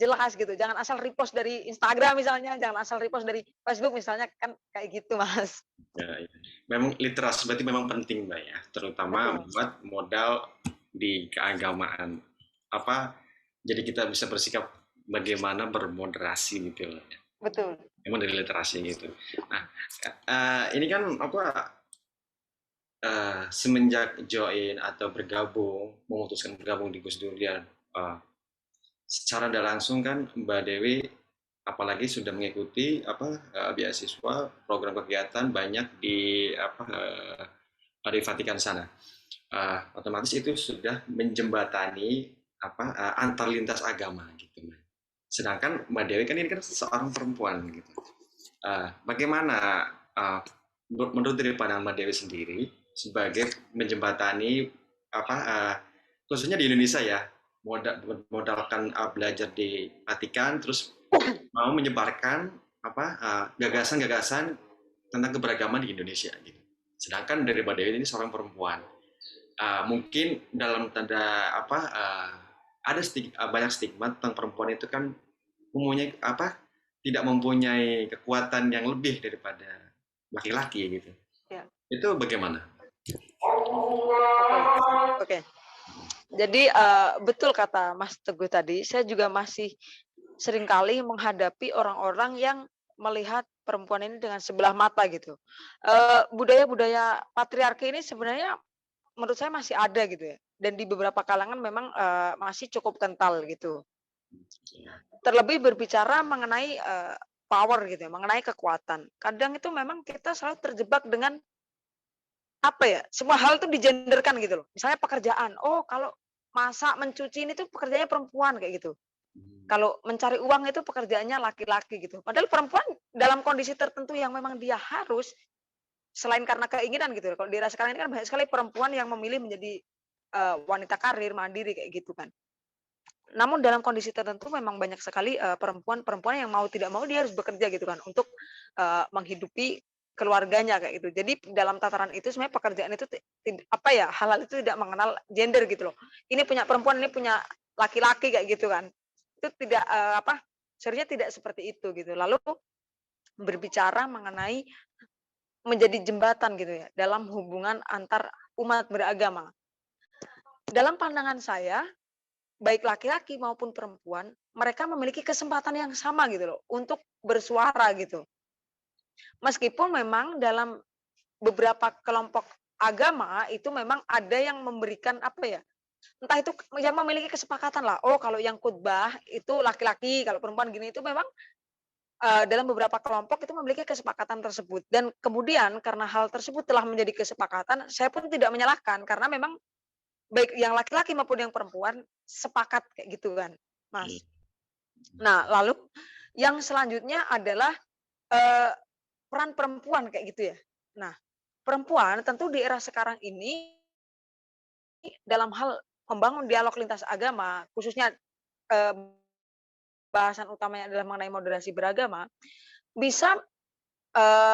jelas gitu, jangan asal repost dari Instagram misalnya, jangan asal repost dari Facebook misalnya, kan kayak gitu, Mas. ya, iya. Memang literasi berarti memang penting, Mbak, ya, terutama Betul, Mas. buat modal di keagamaan. Apa, jadi kita bisa bersikap bagaimana bermoderasi gitu loh, ya. Betul. Memang dari literasi gitu. Nah, ini kan apa, semenjak join atau bergabung, memutuskan bergabung di Gus Durian, secara tidak langsung kan Mbak Dewi apalagi sudah mengikuti apa beasiswa program kegiatan banyak di apa di Vatikan sana. Otomatis itu sudah menjembatani apa antar lintas agama gitu. Sedangkan Mbak Dewi kan ini kan seorang perempuan gitu. Bagaimana menurut dari pandangan Mbak Dewi sendiri sebagai menjembatani apa khususnya di Indonesia ya modalkan belajar di Vatikan terus mau menyebarkan apa gagasan-gagasan tentang keberagaman di Indonesia gitu. Sedangkan dari Mbak Dewi ini seorang perempuan, mungkin dalam tanda apa ada banyak stigma tentang perempuan itu kan mempunyai apa tidak mempunyai kekuatan yang lebih daripada laki-laki gitu. Ya. Itu bagaimana? Oke. Oke. Jadi, betul kata Mas Teguh tadi, saya juga masih seringkali menghadapi orang-orang yang melihat perempuan ini dengan sebelah mata gitu. Budaya-budaya patriarki ini sebenarnya menurut saya masih ada gitu ya, dan di beberapa kalangan memang, masih cukup kental gitu. Terlebih berbicara mengenai, power gitu ya, mengenai kekuatan. Kadang itu memang kita selalu terjebak dengan, apa ya, semua hal itu digenderkan gitu loh. Misalnya pekerjaan, oh kalau masak, mencuci ini tuh pekerjaannya perempuan kayak gitu. Kalau mencari uang itu pekerjaannya laki-laki gitu. Padahal perempuan dalam kondisi tertentu yang memang dia harus, selain karena keinginan gitu ya, kalau di era sekarang ini kan banyak sekali perempuan yang memilih menjadi, wanita karir, mandiri kayak gitu kan. Namun dalam kondisi tertentu memang banyak sekali, perempuan-perempuan yang mau tidak mau dia harus bekerja gitu kan untuk, menghidupi keluarganya kayak gitu. Jadi dalam tataran itu sebenarnya pekerjaan itu apa ya, hal-hal itu tidak mengenal gender gitu loh. Ini punya perempuan, ini punya laki-laki kayak gitu kan. Itu tidak apa, seharusnya tidak seperti itu gitu. Lalu berbicara mengenai menjadi jembatan gitu ya dalam hubungan antar umat beragama. Dalam pandangan saya, baik laki-laki maupun perempuan, mereka memiliki kesempatan yang sama gitu loh untuk bersuara gitu. Meskipun memang dalam beberapa kelompok agama itu memang ada yang memberikan apa ya, entah itu yang memiliki kesepakatan lah. Oh, kalau yang khutbah itu laki-laki, kalau perempuan gini itu memang dalam beberapa kelompok itu memiliki kesepakatan tersebut. Dan kemudian karena hal tersebut telah menjadi kesepakatan, saya pun tidak menyalahkan karena memang baik yang laki-laki maupun yang perempuan sepakat kayak gitu kan, Mas. Nah, lalu yang selanjutnya adalah eee, peran perempuan kayak gitu ya. Nah, perempuan tentu di era sekarang ini dalam hal membangun dialog lintas agama, khususnya, eee, bahasan utamanya adalah mengenai moderasi beragama, bisa,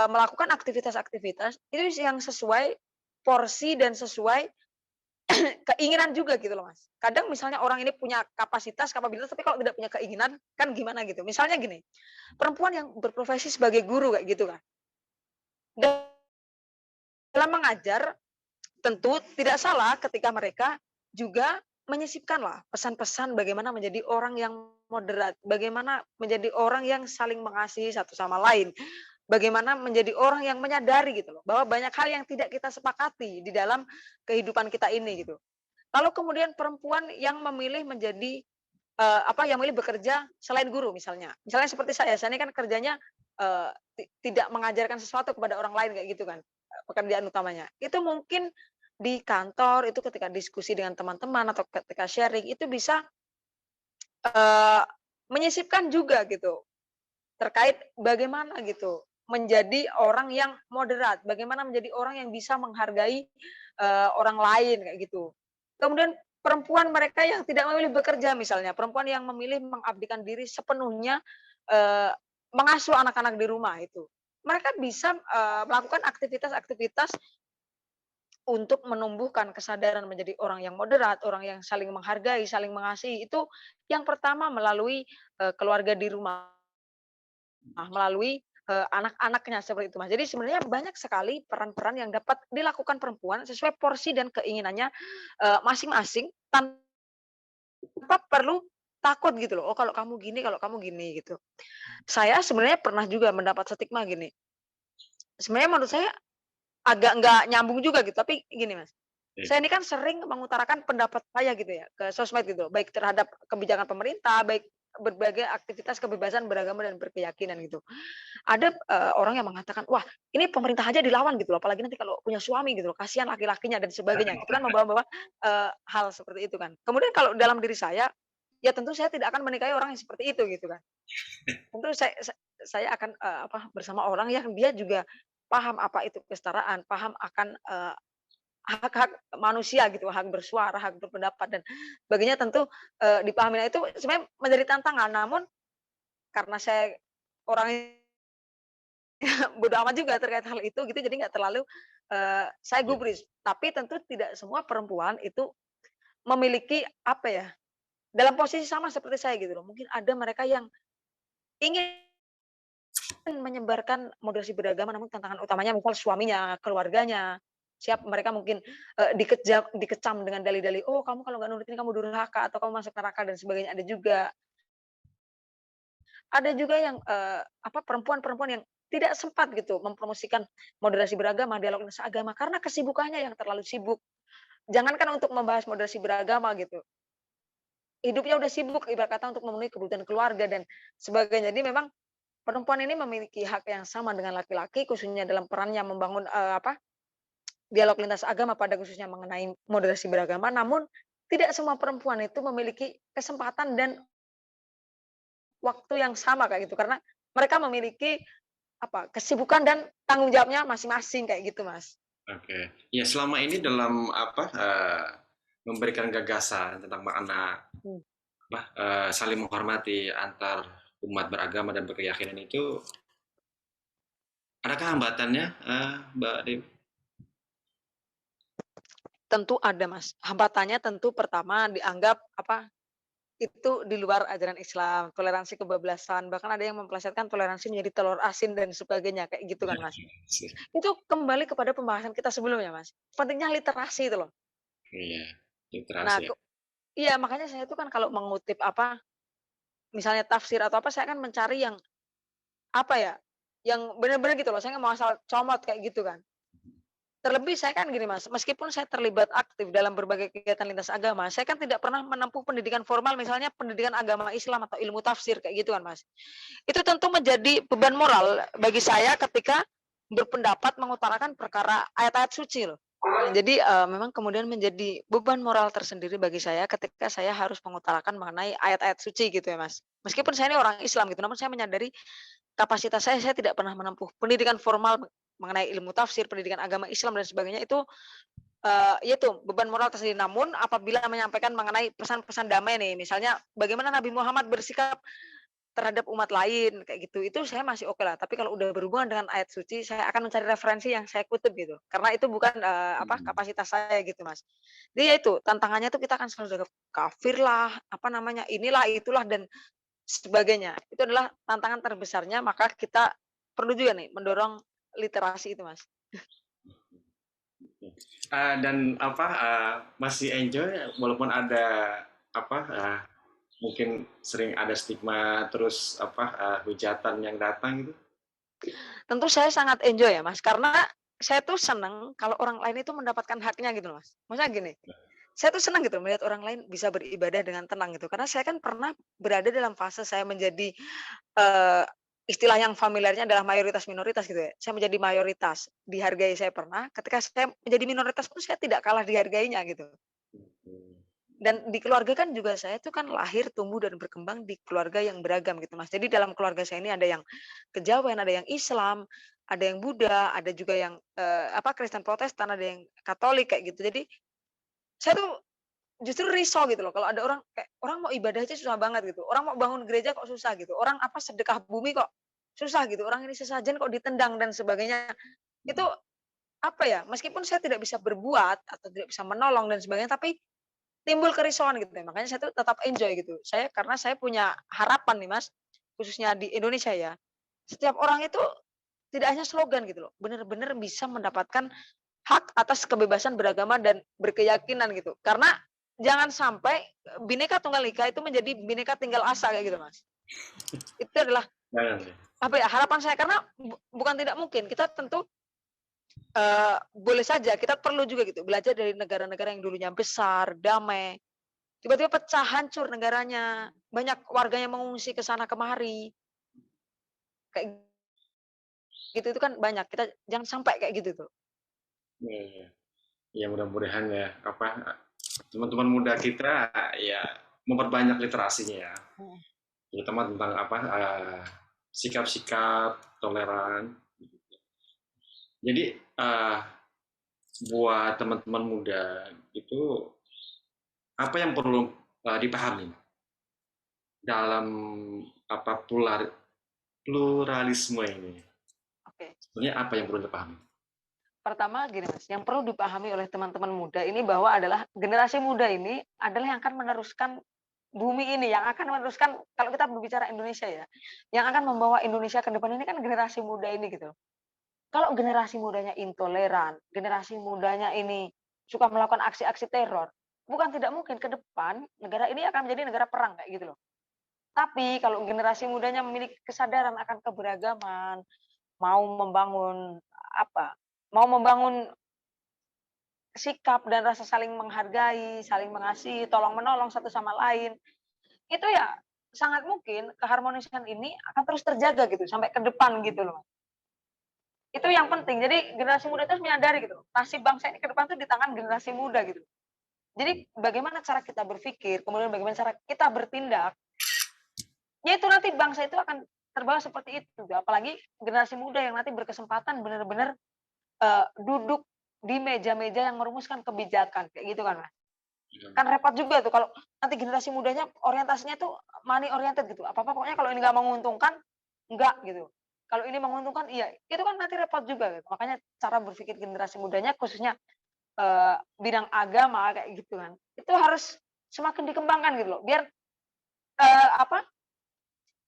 melakukan aktivitas-aktivitas itu yang sesuai porsi dan sesuai keinginan juga gitu loh, Mas. Kadang misalnya orang ini punya kapabilitas, tapi kalau tidak punya keinginan, kan gimana gitu. Misalnya gini, perempuan yang berprofesi sebagai guru kayak gitu kan, dalam mengajar tentu tidak salah ketika mereka juga menyisipkanlah pesan-pesan bagaimana menjadi orang yang moderat, bagaimana menjadi orang yang saling mengasihi satu sama lain, bagaimana menjadi orang yang menyadari gitu loh, bahwa banyak hal yang tidak kita sepakati di dalam kehidupan kita ini gitu. Lalu kemudian perempuan yang memilih menjadi, apa, yang memilih bekerja selain guru misalnya. Misalnya seperti saya ini kan kerjanya, tidak mengajarkan sesuatu kepada orang lain kayak gitu kan, pekerjaan utamanya. Itu mungkin di kantor itu ketika diskusi dengan teman-teman atau ketika sharing itu bisa, eee, menyisipkan juga gitu, terkait bagaimana gitu menjadi orang yang moderat, bagaimana menjadi orang yang bisa menghargai, orang lain kayak gitu. Kemudian perempuan mereka yang tidak memilih bekerja misalnya, perempuan yang memilih mengabdikan diri sepenuhnya, eee, mengasuh anak-anak di rumah itu. Mereka bisa, melakukan aktivitas-aktivitas untuk menumbuhkan kesadaran menjadi orang yang moderat, orang yang saling menghargai, saling mengasihi, itu yang pertama melalui, keluarga di rumah. Melalui, anak-anaknya seperti itu, Mas. Jadi sebenarnya banyak sekali peran-peran yang dapat dilakukan perempuan sesuai porsi dan keinginannya, masing-masing tanpa perlu takut gitu loh, "Oh kalau kamu gini," gitu. Saya sebenarnya pernah juga mendapat stigma gini, sebenarnya menurut saya agak nggak nyambung juga gitu, tapi gini, Mas, Oke. saya ini kan sering mengutarakan pendapat saya gitu ya, ke sosmed gitu, baik terhadap kebijakan pemerintah, baik berbagai aktivitas kebebasan beragama dan berkeyakinan gitu. Ada, orang yang mengatakan, "Wah, ini pemerintah aja dilawan gitu loh, apalagi nanti kalau punya suami gitu loh, kasihan laki-lakinya," dan sebagainya. Itu kan membawa-bawa, hal seperti itu kan. Kemudian kalau dalam diri saya, ya tentu saya tidak akan menikahi orang yang seperti itu gitu kan. Tentu saya akan, apa, bersama orang yang dia juga paham apa itu kesetaraan, paham akan, hak-hak manusia gitu, hak bersuara, hak berpendapat dan sebagainya tentu, dipahami. Nah itu sebenarnya menjadi tantangan, namun karena saya orangnya bodo amat juga terkait hal itu gitu, jadi nggak terlalu, saya Iya. gubris. Tapi tentu tidak semua perempuan itu memiliki, apa ya, dalam posisi sama seperti saya gitu loh. Mungkin ada mereka yang ingin menyebarkan moderasi beragama, namun tantangan utamanya misal suaminya, keluarganya, siap mereka mungkin, dikecam dengan dalih-dalih, "Oh kamu kalau nggak nurut ini kamu durhaka atau kamu masuk neraka," dan sebagainya, ada juga. Ada juga yang, apa, perempuan-perempuan yang tidak sempat gitu mempromosikan moderasi beragama, dialog lintas agama, karena kesibukannya yang terlalu sibuk. Jangankan untuk membahas moderasi beragama gitu, hidupnya udah sibuk ibarat kata untuk memenuhi kebutuhan keluarga dan sebagainya. Jadi memang perempuan ini memiliki hak yang sama dengan laki-laki, khususnya dalam perannya membangun, apa, dialog lintas agama pada khususnya mengenai moderasi beragama, namun tidak semua perempuan itu memiliki kesempatan dan waktu yang sama kayak gitu, karena mereka memiliki apa, kesibukan dan tanggung jawabnya masing-masing kayak gitu, Mas. Oke. Ya selama ini dalam apa, memberikan gagasan tentang makna Mmm. apa, saling menghormati antar umat beragama dan berkeyakinan itu, Adakah hambatannya, Mbak Dewi? Tentu ada, Mas. Hambatannya tentu pertama dianggap apa, itu di luar ajaran Islam, toleransi kebablasan, bahkan ada yang mempelesetkan toleransi menjadi telur asin dan sebagainya, kayak gitu kan, Mas. Itu kembali kepada pembahasan kita sebelumnya, Mas. Pentingnya literasi itu loh. Iya, Nah, literasi ya. iya makanya saya itu kan kalau mengutip apa, misalnya tafsir atau apa, saya kan mencari yang apa ya, yang benar-benar gitu loh, saya nggak mau asal comot kayak gitu kan. Terlebih saya kan gini Mas, meskipun saya terlibat aktif dalam berbagai kegiatan lintas agama, saya kan tidak pernah menempuh pendidikan formal misalnya pendidikan agama Islam atau ilmu tafsir kayak gitu kan Mas. Itu tentu menjadi beban moral bagi saya ketika berpendapat mengutarakan perkara ayat-ayat suci loh. Nah, jadi, memang kemudian menjadi beban moral tersendiri bagi saya ketika saya harus mengutarakan mengenai ayat-ayat suci gitu ya Mas. Meskipun saya ini orang Islam gitu, namun saya menyadari kapasitas saya tidak pernah menempuh pendidikan formal mengenai ilmu tafsir, pendidikan agama Islam dan sebagainya itu, ya itu beban moral tersendiri. Namun apabila menyampaikan mengenai pesan-pesan damai nih, misalnya bagaimana Nabi Muhammad bersikap terhadap umat lain kayak gitu, itu saya masih oke lah. Tapi kalau udah berhubungan dengan ayat suci, saya akan mencari referensi yang saya kutip gitu. Karena itu bukan, apa, Mhm. kapasitas saya gitu, Mas. Jadi ya itu, tantangannya tuh kita akan selalu jaga kafir lah, apa namanya, inilah, itulah, dan sebagainya. Itu adalah tantangan terbesarnya, maka kita perlu juga nih mendorong literasi itu, Mas. Dan apa, masih enjoy walaupun ada apa, mungkin sering ada stigma terus apa, hujatan yang datang gitu? Tentu saya sangat enjoy ya, Mas, karena saya tuh seneng kalau orang lain itu mendapatkan haknya gitu loh, Mas. Maksudnya gini, saya tuh senang gitu melihat orang lain bisa beribadah dengan tenang gitu, karena saya kan pernah berada dalam fase saya menjadi, eee, istilah yang familiarnya adalah mayoritas minoritas gitu ya. Saya menjadi mayoritas, dihargai saya pernah, ketika saya menjadi minoritas pun saya tidak kalah dihargainya gitu. Mhm. Dan di keluarga kan juga saya tuh kan lahir, tumbuh, dan berkembang di keluarga yang beragam gitu, Mas. Jadi dalam keluarga saya ini ada yang kejawen, ada yang Islam, ada yang Buddha, ada juga yang, apa, Kristen Protestan, ada yang Katolik kayak gitu. Jadi saya tuh justru risau gitu loh kalau ada orang kayak, orang mau ibadah aja susah banget gitu, orang mau bangun gereja kok susah gitu, orang apa, sedekah bumi kok susah gitu, orang ini sesajen kok ditendang dan sebagainya. Itu apa ya, meskipun saya tidak bisa berbuat atau tidak bisa menolong dan sebagainya, tapi timbul kerisauan gitu ya, makanya saya tuh tetap enjoy gitu. Saya karena saya punya harapan nih Mas, khususnya di Indonesia ya, setiap orang itu tidak hanya slogan gitu loh, benar-benar bisa mendapatkan hak atas kebebasan beragama dan berkeyakinan gitu. Karena jangan sampai, Bhinneka Tunggal Ika itu menjadi Bhinneka Tunggal Asa kayak gitu Mas. Itu adalah Jangan deh. apa ya, harapan saya karena bukan tidak mungkin, kita tentu, boleh saja kita perlu juga gitu belajar dari negara-negara yang dulunya besar, damai. Tiba-tiba pecah, hancur negaranya, banyak warganya mengungsi ke sana kemari, kayak gitu itu kan banyak, kita jangan sampai kayak gitu tuh. Iya, iya. Ya mudah-mudahan ya apa, teman-teman muda kita ya memperbanyak literasinya ya, Mhm. terutama tentang apa, sikap-sikap toleran. Jadi, buat teman-teman muda itu, apa yang perlu, dipahami dalam apa, pluralisme ini? Oke. Sebenarnya apa yang perlu dipahami? Pertama gini Mas, yang perlu dipahami oleh teman-teman muda ini bahwa adalah generasi muda ini adalah yang akan meneruskan bumi ini, yang akan meneruskan kalau kita berbicara Indonesia ya, yang akan membawa Indonesia ke depan ini kan generasi muda ini gitu. Kalau generasi mudanya intoleran, generasi mudanya ini suka melakukan aksi-aksi teror, bukan tidak mungkin ke depan negara ini akan menjadi negara perang kayak gitu loh. Tapi kalau generasi mudanya memiliki kesadaran akan keberagaman, mau membangun apa, mau membangun sikap dan rasa saling menghargai, saling mengasihi, tolong menolong satu sama lain, itu ya sangat mungkin keharmonisan ini akan terus terjaga gitu sampai ke depan gitu loh. Itu yang penting. Jadi generasi muda itu harus menyadari gitu, nasib bangsa ini ke depan tuh di tangan generasi muda gitu. Jadi bagaimana cara kita berpikir, kemudian bagaimana cara kita bertindak, ya itu nanti bangsa itu akan terbawa seperti itu. Apalagi generasi muda yang nanti berkesempatan benar-benar, duduk di meja-meja yang merumuskan kebijakan, kayak gitu kan, Mas. Kan repot juga tuh kalau nanti generasi mudanya orientasinya tuh money oriented gitu, apa-apa pokoknya kalau ini nggak menguntungkan, enggak gitu. Kalau ini menguntungkan iya, itu kan nanti repot juga gitu. Makanya cara berpikir generasi mudanya khususnya, bidang agama kayak gitu kan, itu harus semakin dikembangkan gitu loh, biar, apa,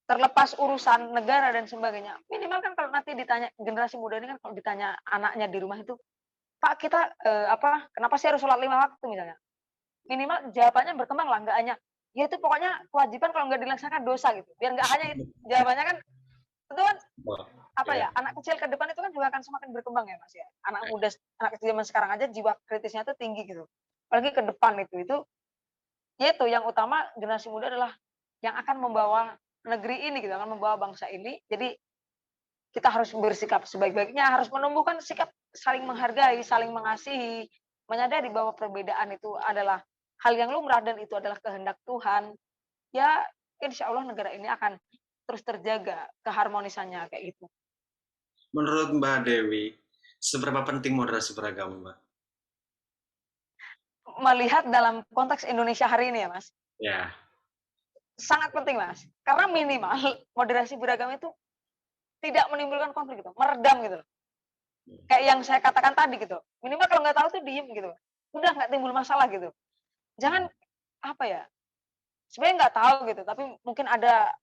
terlepas urusan negara dan sebagainya, minimal kan kalau nanti ditanya generasi muda ini kan kalau ditanya anaknya di rumah itu, "Pak kita, apa, kenapa sih harus sholat 5 waktu?" Misalnya. Minimal jawabannya berkembang lah, nggak hanya, ya itu pokoknya kewajiban kalau nggak dilaksanakan dosa gitu, biar nggak hanya jawabannya kan itu kan, Wah, apa ya. ya, anak kecil ke depan itu kan juga akan semakin berkembang ya, Mas, ya. Anak muda anak kecil zaman sekarang aja jiwa kritisnya tuh tinggi gitu, apalagi ke depan itu ya itu yang utama generasi muda adalah yang akan membawa negeri ini gitu, akan membawa bangsa ini, jadi kita harus bersikap sebaik-baiknya, harus menumbuhkan sikap saling menghargai, saling mengasihi, menyadari bahwa perbedaan itu adalah hal yang lumrah dan itu adalah kehendak Tuhan. Ya, insya Allah negara ini akan terus terjaga keharmonisannya kayak gitu. Menurut Mbak Dewi, seberapa penting moderasi beragama, Mbak? Melihat dalam konteks Indonesia hari ini ya, Mas, Ya, sangat penting, Mas. Karena minimal moderasi beragama itu tidak menimbulkan konflik gitu, meredam gitu. Kayak yang saya katakan tadi gitu. Minimal kalau nggak tahu tuh diem gitu. Udah nggak timbul masalah gitu. Jangan apa ya? Sebenarnya nggak tahu gitu, tapi mungkin ada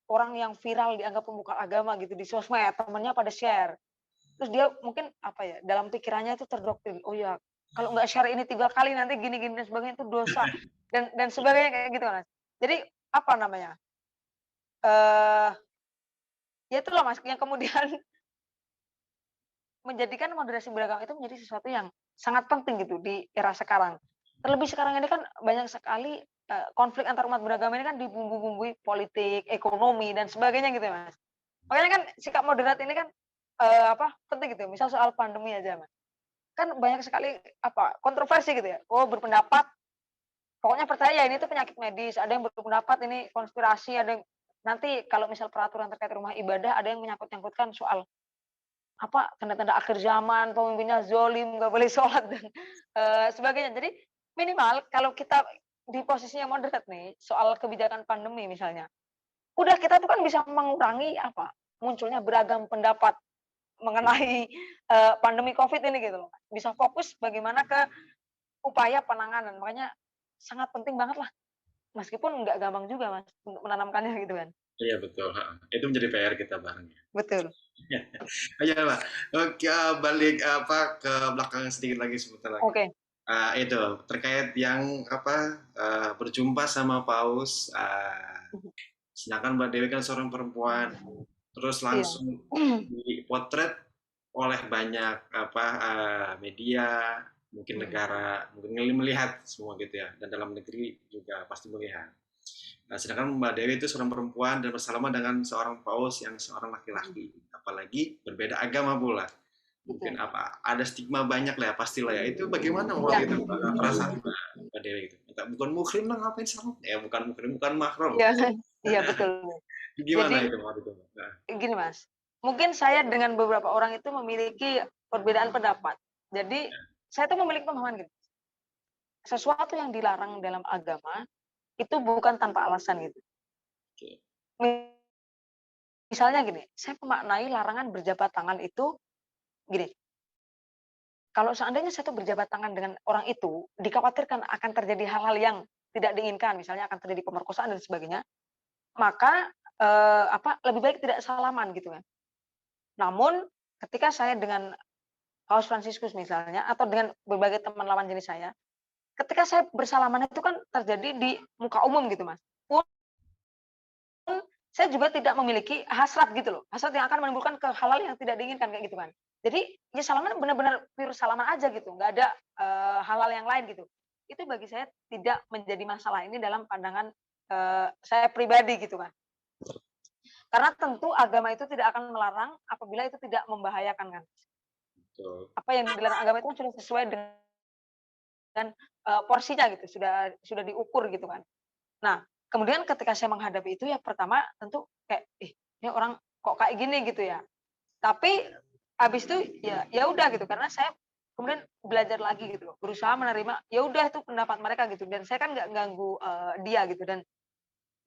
orang yang viral dianggap pemuka agama gitu di sosmed, temennya pada share. Terus dia mungkin apa ya, dalam pikirannya itu terdoktrin, "Oh ya, kalau nggak share ini 3 kali nanti gini-gini dan sebagainya itu dosa," dan sebagainya kayak gitu, Mas. Jadi apa namanya, eee, ya itulah Mas, yang kemudian menjadikan moderasi beragama itu menjadi sesuatu yang sangat penting gitu di era sekarang. Terlebih sekarang ini kan banyak sekali, konflik antar umat beragama ini kan dibumbu-bumbui politik, ekonomi, dan sebagainya gitu ya, Mas. Makanya kan sikap moderat ini kan, apa, penting gitu, misal soal pandemi aja, Mas. Kan banyak sekali, apa, kontroversi gitu ya, oh berpendapat, pokoknya percaya ini tuh penyakit medis, ada yang berpendapat ini konspirasi, ada yang nanti kalau misal peraturan terkait rumah ibadah, ada yang menyangkut-nyangkutkan soal, apa, tanda-tanda akhir zaman, pemimpinnya zolim, nggak boleh sholat dan, sebagainya. Jadi minimal kalau kita di posisinya moderat nih, soal kebijakan pandemi misalnya, udah kita tuh kan bisa mengurangi, apa, munculnya beragam pendapat mengenai, pandemi Covid ini gitu loh. Bisa fokus bagaimana ke upaya penanganan, makanya sangat penting banget lah, meskipun nggak gampang juga Mas, untuk menanamkannya gitu kan. iya betul. Itu menjadi PR kita bareng ya. Betul. Iya, Pak. Oke, balik apa ke belakang sedikit lagi sebentar lagi. Oke. Itu terkait yang apa berjumpa sama Paus. Sedangkan Mbak Dewi kan seorang perempuan, terus Iya. langsung dipotret oleh banyak apa media, mungkin negara, mungkin melihat semua gitu ya, dan dalam negeri juga pasti melihat. Nah, sedangkan Mbak Dewi itu seorang perempuan dan bersalaman dengan seorang paus yang seorang laki-laki, apalagi berbeda agama pula. Mungkin Betul. apa ada stigma banyak lah ya pastilah ya. Itu bagaimana Iya. waktu itu perasaan Mbak Dewi itu? Bukan muhrim lah ngapain salam? Ya bukan muhrim, bukan mahram. Iya, iya betul. Gimana Jadi itu waktu itu? Nah, gini Mas, mungkin saya dengan beberapa orang itu memiliki perbedaan pendapat. Jadi saya tuh memiliki pemahaman gini, sesuatu yang dilarang dalam agama itu bukan tanpa alasan gitu. oke. Misalnya gini, saya memaknai larangan berjabat tangan itu gini, kalau seandainya saya tuh berjabat tangan dengan orang itu, dikhawatirkan akan terjadi hal-hal yang tidak diinginkan, misalnya akan terjadi pemerkosaan dan sebagainya, maka, apa, lebih baik tidak salaman gitu kan. Namun ketika saya dengan Paus Fransiskus misalnya atau dengan berbagai teman lawan jenis saya, ketika saya bersalaman itu kan terjadi di muka umum gitu, Mas. Pun saya juga tidak memiliki hasrat gitu loh, hasrat yang akan menimbulkan ke hal-hal yang tidak diinginkan kayak gitu kan. Jadi ya salaman benar-benar pure salaman aja gitu, nggak ada, hal-hal yang lain gitu. Itu bagi saya tidak menjadi masalah, ini dalam pandangan, saya pribadi gitu kan. Karena tentu agama itu tidak akan melarang apabila itu tidak membahayakan kan. Betul. Apa yang dilarang agama itu kan sudah sesuai dengan, porsinya gitu, sudah diukur gitu kan. Nah, kemudian ketika saya menghadapi itu ya pertama tentu kayak, "Ih, ini orang kok kayak gini?" Gitu ya. Tapi habis itu ya ya udah gitu, karena saya kemudian belajar lagi gitu loh, berusaha menerima, ya udah itu pendapat mereka gitu dan saya kan nggak ganggu, dia gitu dan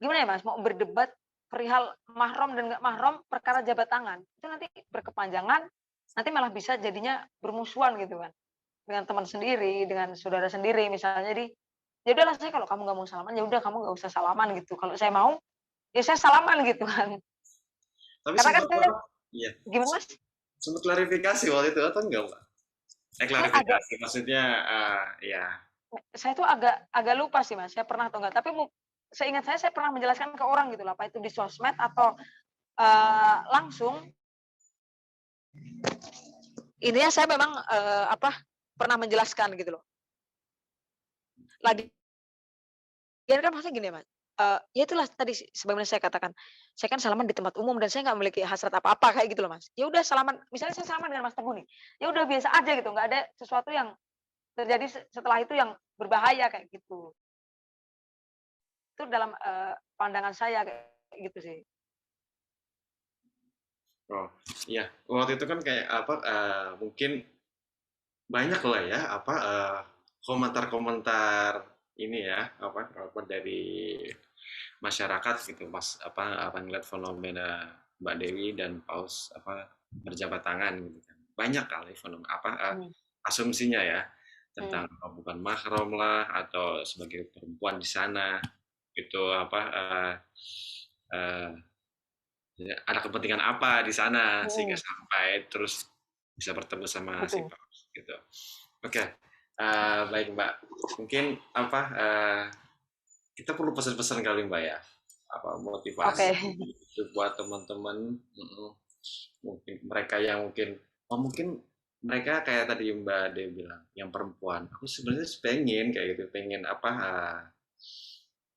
gimana ya Mas, mau berdebat perihal mahram dan nggak mahram perkara jabat tangan, itu nanti berkepanjangan, nanti malah bisa jadinya bermusuhan gitu kan, dengan teman sendiri, dengan saudara sendiri misalnya. Jadi, ya udahlah saya kalau kamu nggak mau salaman, ya udah kamu nggak usah salaman gitu. Kalau saya mau, ya saya salaman gitu kan. Tapi Karena kan sempat saya iya, gimana Mas? sempat klarifikasi waktu itu atau enggak, Mbak? Saya agak Klarifikasi maksudnya, ya, saya tuh agak agak lupa sih Mas, saya pernah atau enggak, tapi seingat saya pernah menjelaskan ke orang gitu loh, apa itu di sosmed atau, langsung, intinya saya memang, pernah menjelaskan gitu loh. Lagian kan maksudnya gini ya Mas, ya itulah tadi sebagaimana saya katakan, saya kan salaman di tempat umum dan saya nggak memiliki hasrat apa-apa kayak gitu loh Mas. Ya udah salaman misalnya saya salaman dengan Mas Teguh nih, ya udah biasa aja gitu, nggak ada sesuatu yang terjadi setelah itu yang berbahaya kayak gitu. Itu dalam, pandangan saya kayak gitu sih. oh, iya. Waktu itu kan kayak apa, mungkin banyak lah ya, apa, komentar-komentar ini ya, apa dari masyarakat gitu, pas apa ngeliat fenomena Mbak Dewi dan Paus apa berjabat tangan gitu kan. Banyak kali fenomena apa Mmm, asumsinya ya mhm, tentang apa bukan mahram lah atau sebagai perempuan di sana itu apa eh, ya, ada kepentingan apa di sana sehingga mhm, sampai terus bisa bertemu sama si betul. Paus gitu. Oke, baik Mbak. Mungkin apa kita perlu pesan-pesan kali Mbak ya, apa Oke. motivasi itu buat teman-teman, mungkin mereka yang mungkin mereka kayak tadi Mbak De bilang, yang perempuan, aku sebenarnya pengen kayak gitu, pengen apa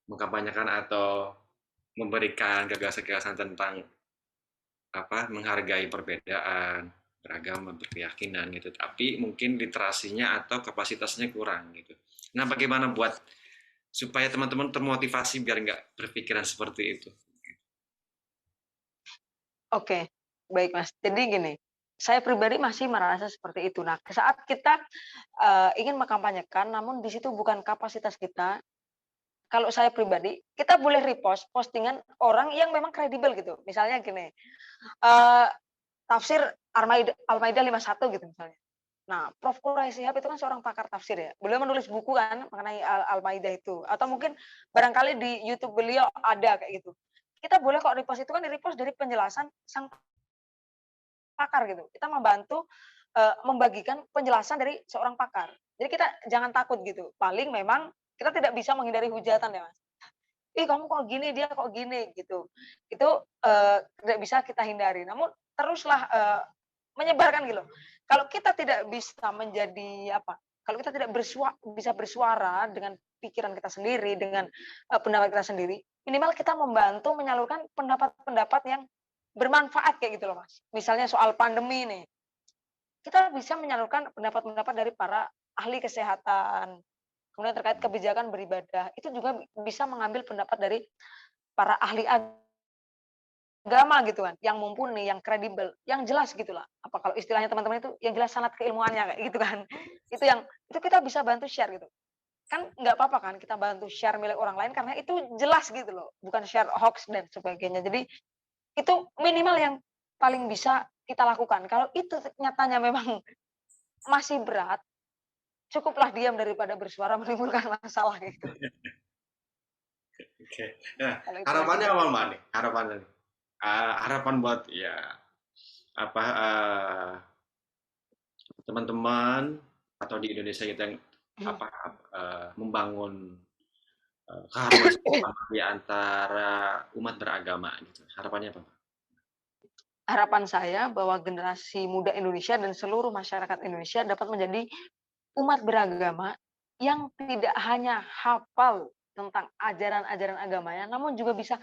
mengkampanyekan atau memberikan gagasan-gagasan tentang apa menghargai perbedaan beragama berkeyakinan gitu, tapi mungkin literasinya atau kapasitasnya kurang gitu. Nah, bagaimana buat supaya teman-teman termotivasi biar nggak berpikiran seperti itu. Oke, baik Mas. Jadi gini, saya pribadi masih merasa seperti itu. Nah, saat kita, ingin mengkampanyekan namun di situ bukan kapasitas kita, kalau saya pribadi, kita boleh repost postingan orang yang memang kredibel gitu. Misalnya gini, eee, tafsir Al-Maidah 51 gitu misalnya. Nah, Prof. Quraish Shihab itu kan seorang pakar tafsir ya. Beliau menulis buku kan mengenai Al-Maidah itu, atau mungkin barangkali di YouTube beliau ada kayak gitu. Kita boleh kok repost, itu kan di-repost dari penjelasan sang pakar gitu. Kita membantu, membagikan penjelasan dari seorang pakar. Jadi kita jangan takut gitu. Paling memang kita tidak bisa menghindari hujatan ya, Mas. "Ih, kamu kok gini, dia kok gini," gitu. Itu, tidak bisa kita hindari. Namun teruslah, menyebarkan gitu loh. Kalau kita tidak bisa menjadi apa, kalau kita tidak bisa bersuara dengan pikiran kita sendiri, dengan, pendapat kita sendiri, minimal kita membantu menyalurkan pendapat-pendapat yang bermanfaat kayak gitu loh, Mas. Misalnya soal pandemi nih, kita bisa menyalurkan pendapat-pendapat dari para ahli kesehatan, kemudian terkait kebijakan beribadah, itu juga bisa mengambil pendapat dari para ahli agama gitu kan, yang mumpuni, yang kredibel, yang jelas gitulah. Apa kalau istilahnya teman-teman itu yang jelas sanad keilmuannya kayak gitu kan. Itu kita bisa bantu share gitu. Kan nggak apa-apa kan kita bantu share milik orang lain karena itu jelas gitu loh, bukan share hoax dan sebagainya. Jadi itu minimal yang paling bisa kita lakukan. Kalau itu nyatanya memang masih berat, cukuplah diam daripada bersuara menimbulkan masalah gitu. Oke. Nah, Kalau itu yang harapannya bisa apa saya Mbak nih? Harapannya nih. Harapan buat ya apa teman-teman atau di Indonesia kita yang apa membangun keharmonisan di antara umat beragama gitu. Harapannya apa, Pak? harapan saya bahwa generasi muda Indonesia dan seluruh masyarakat Indonesia dapat menjadi umat beragama yang tidak hanya hafal tentang ajaran-ajaran agamanya, namun juga bisa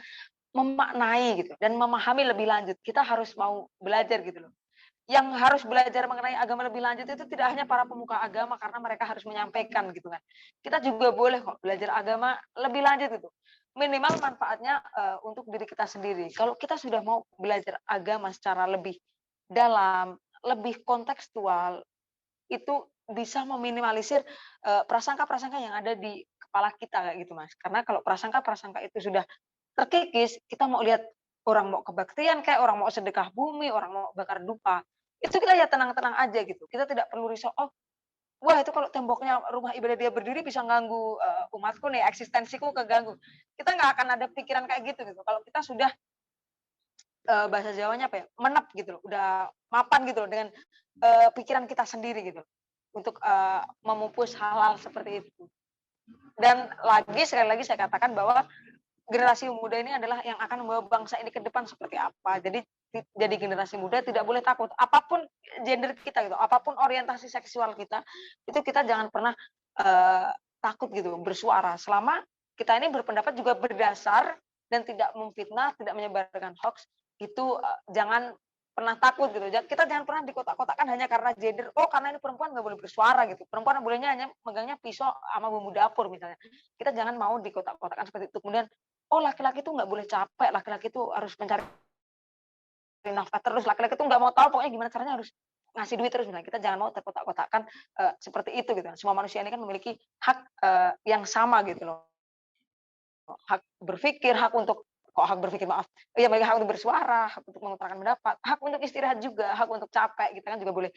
memaknai gitu dan memahami lebih lanjut. Kita harus mau belajar gitu loh. Yang harus belajar mengenai agama lebih lanjut itu tidak hanya para pemuka agama karena mereka harus menyampaikan gitu kan. Kita juga boleh kok belajar agama lebih lanjut gitu. Minimal manfaatnya untuk diri kita sendiri. Kalau kita sudah mau belajar agama secara lebih dalam, lebih kontekstual, itu bisa meminimalisir prasangka-prasangka yang ada di kepala kita kayak gitu Mas. Karena kalau prasangka-prasangka itu sudah terkikis, kita mau lihat orang mau kebaktian kayak, orang mau sedekah bumi, orang mau bakar dupa, itu kita ya tenang-tenang aja gitu. Kita tidak perlu risau, "Oh, wah itu kalau temboknya rumah ibadah dia berdiri bisa ganggu, umatku nih, eksistensiku keganggu." Kita nggak akan ada pikiran kayak gitu. Kalau kita sudah, bahasa Jawanya apa ya, menep gitu loh, udah mapan gitu loh dengan, pikiran kita sendiri gitu, untuk, memupus hal-hal seperti itu. Dan lagi, sekali lagi saya katakan bahwa generasi muda ini adalah yang akan membawa bangsa ini ke depan seperti apa. Jadi generasi muda tidak boleh takut, apapun gender kita gitu, apapun orientasi seksual kita, itu kita jangan pernah, takut gitu bersuara. Selama kita ini berpendapat juga berdasar dan tidak memfitnah, tidak menyebarkan hoax, itu, jangan pernah takut gitu. Kita jangan pernah dikotak-kotakkan hanya karena gender, "Oh karena ini perempuan nggak boleh bersuara," gitu. Perempuan bolehnya hanya megangnya pisau sama bumbu dapur misalnya. Kita jangan mau dikotak-kotakkan seperti itu. Kemudian, "Oh laki-laki itu nggak boleh capek, laki-laki itu harus mencari nafkah terus, laki-laki itu nggak mau tahu pokoknya gimana caranya harus ngasih duit terus," misalnya. Kita jangan mau terkotak-kotakkan, seperti itu gitu. Semua manusia ini kan memiliki hak, yang sama gitu loh. Hak berpikir, hak untuk kok hak berpikir maaf, iya memiliki hak untuk bersuara, hak untuk mengutarakan pendapat, hak untuk istirahat juga, hak untuk capek, kita kan juga boleh,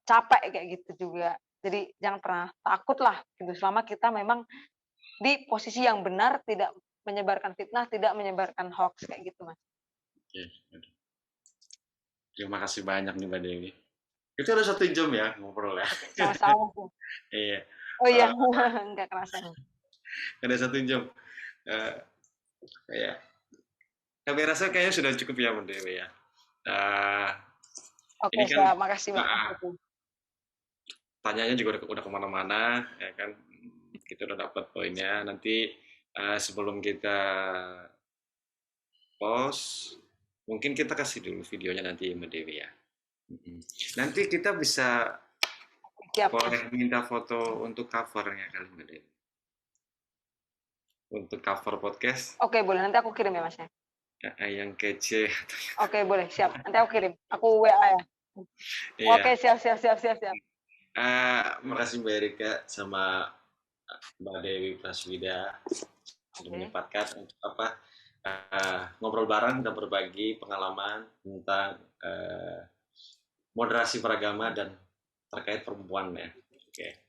capek kayak gitu juga. Jadi jangan pernah takut lah gitu, selama kita memang di posisi yang benar, tidak menyebarkan fitnah, tidak menyebarkan hoax kayak gitu, Mas. Oke, aduh. Terima kasih banyak nih Mbak Dewi. Itu udah 1 jam ya ngobrol ya. Oke, sama-sama sih. Iya, Oh iya, eh, nggak kerasa. ada 1 jam. Eh, ya, kami rasa kayaknya sudah cukup ya Mbak Dewi ya. Eh, Oke, ini kan siap. Makasih, Mas. tanyanya juga udah kemana-mana, ya kan. Kita udah dapat poinnya. Nanti sebelum kita post, mungkin kita kasih dulu videonya nanti Mbak Dewi ya. Nanti kita bisa Siap, Mas. boleh minta foto untuk covernya kali Mbak Dewi. Untuk cover podcast Oke, boleh. Nanti aku kirim ya, Mas, ya. yang kece. Oke, boleh. Siap. Nanti aku kirim. Aku WA ya. Oke, Iya. siap siap siap siap siap. Makasih Mbak Erika sama Mbak Dewi Praswida sudah Oke. menyempatkan untuk ngobrol bareng dan berbagi pengalaman tentang moderasi beragama dan terkait perempuan ya. Oke.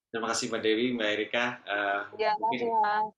Terima kasih Mbak Dewi, Mbak Erika. Ya, Mungkin makasih, Mas.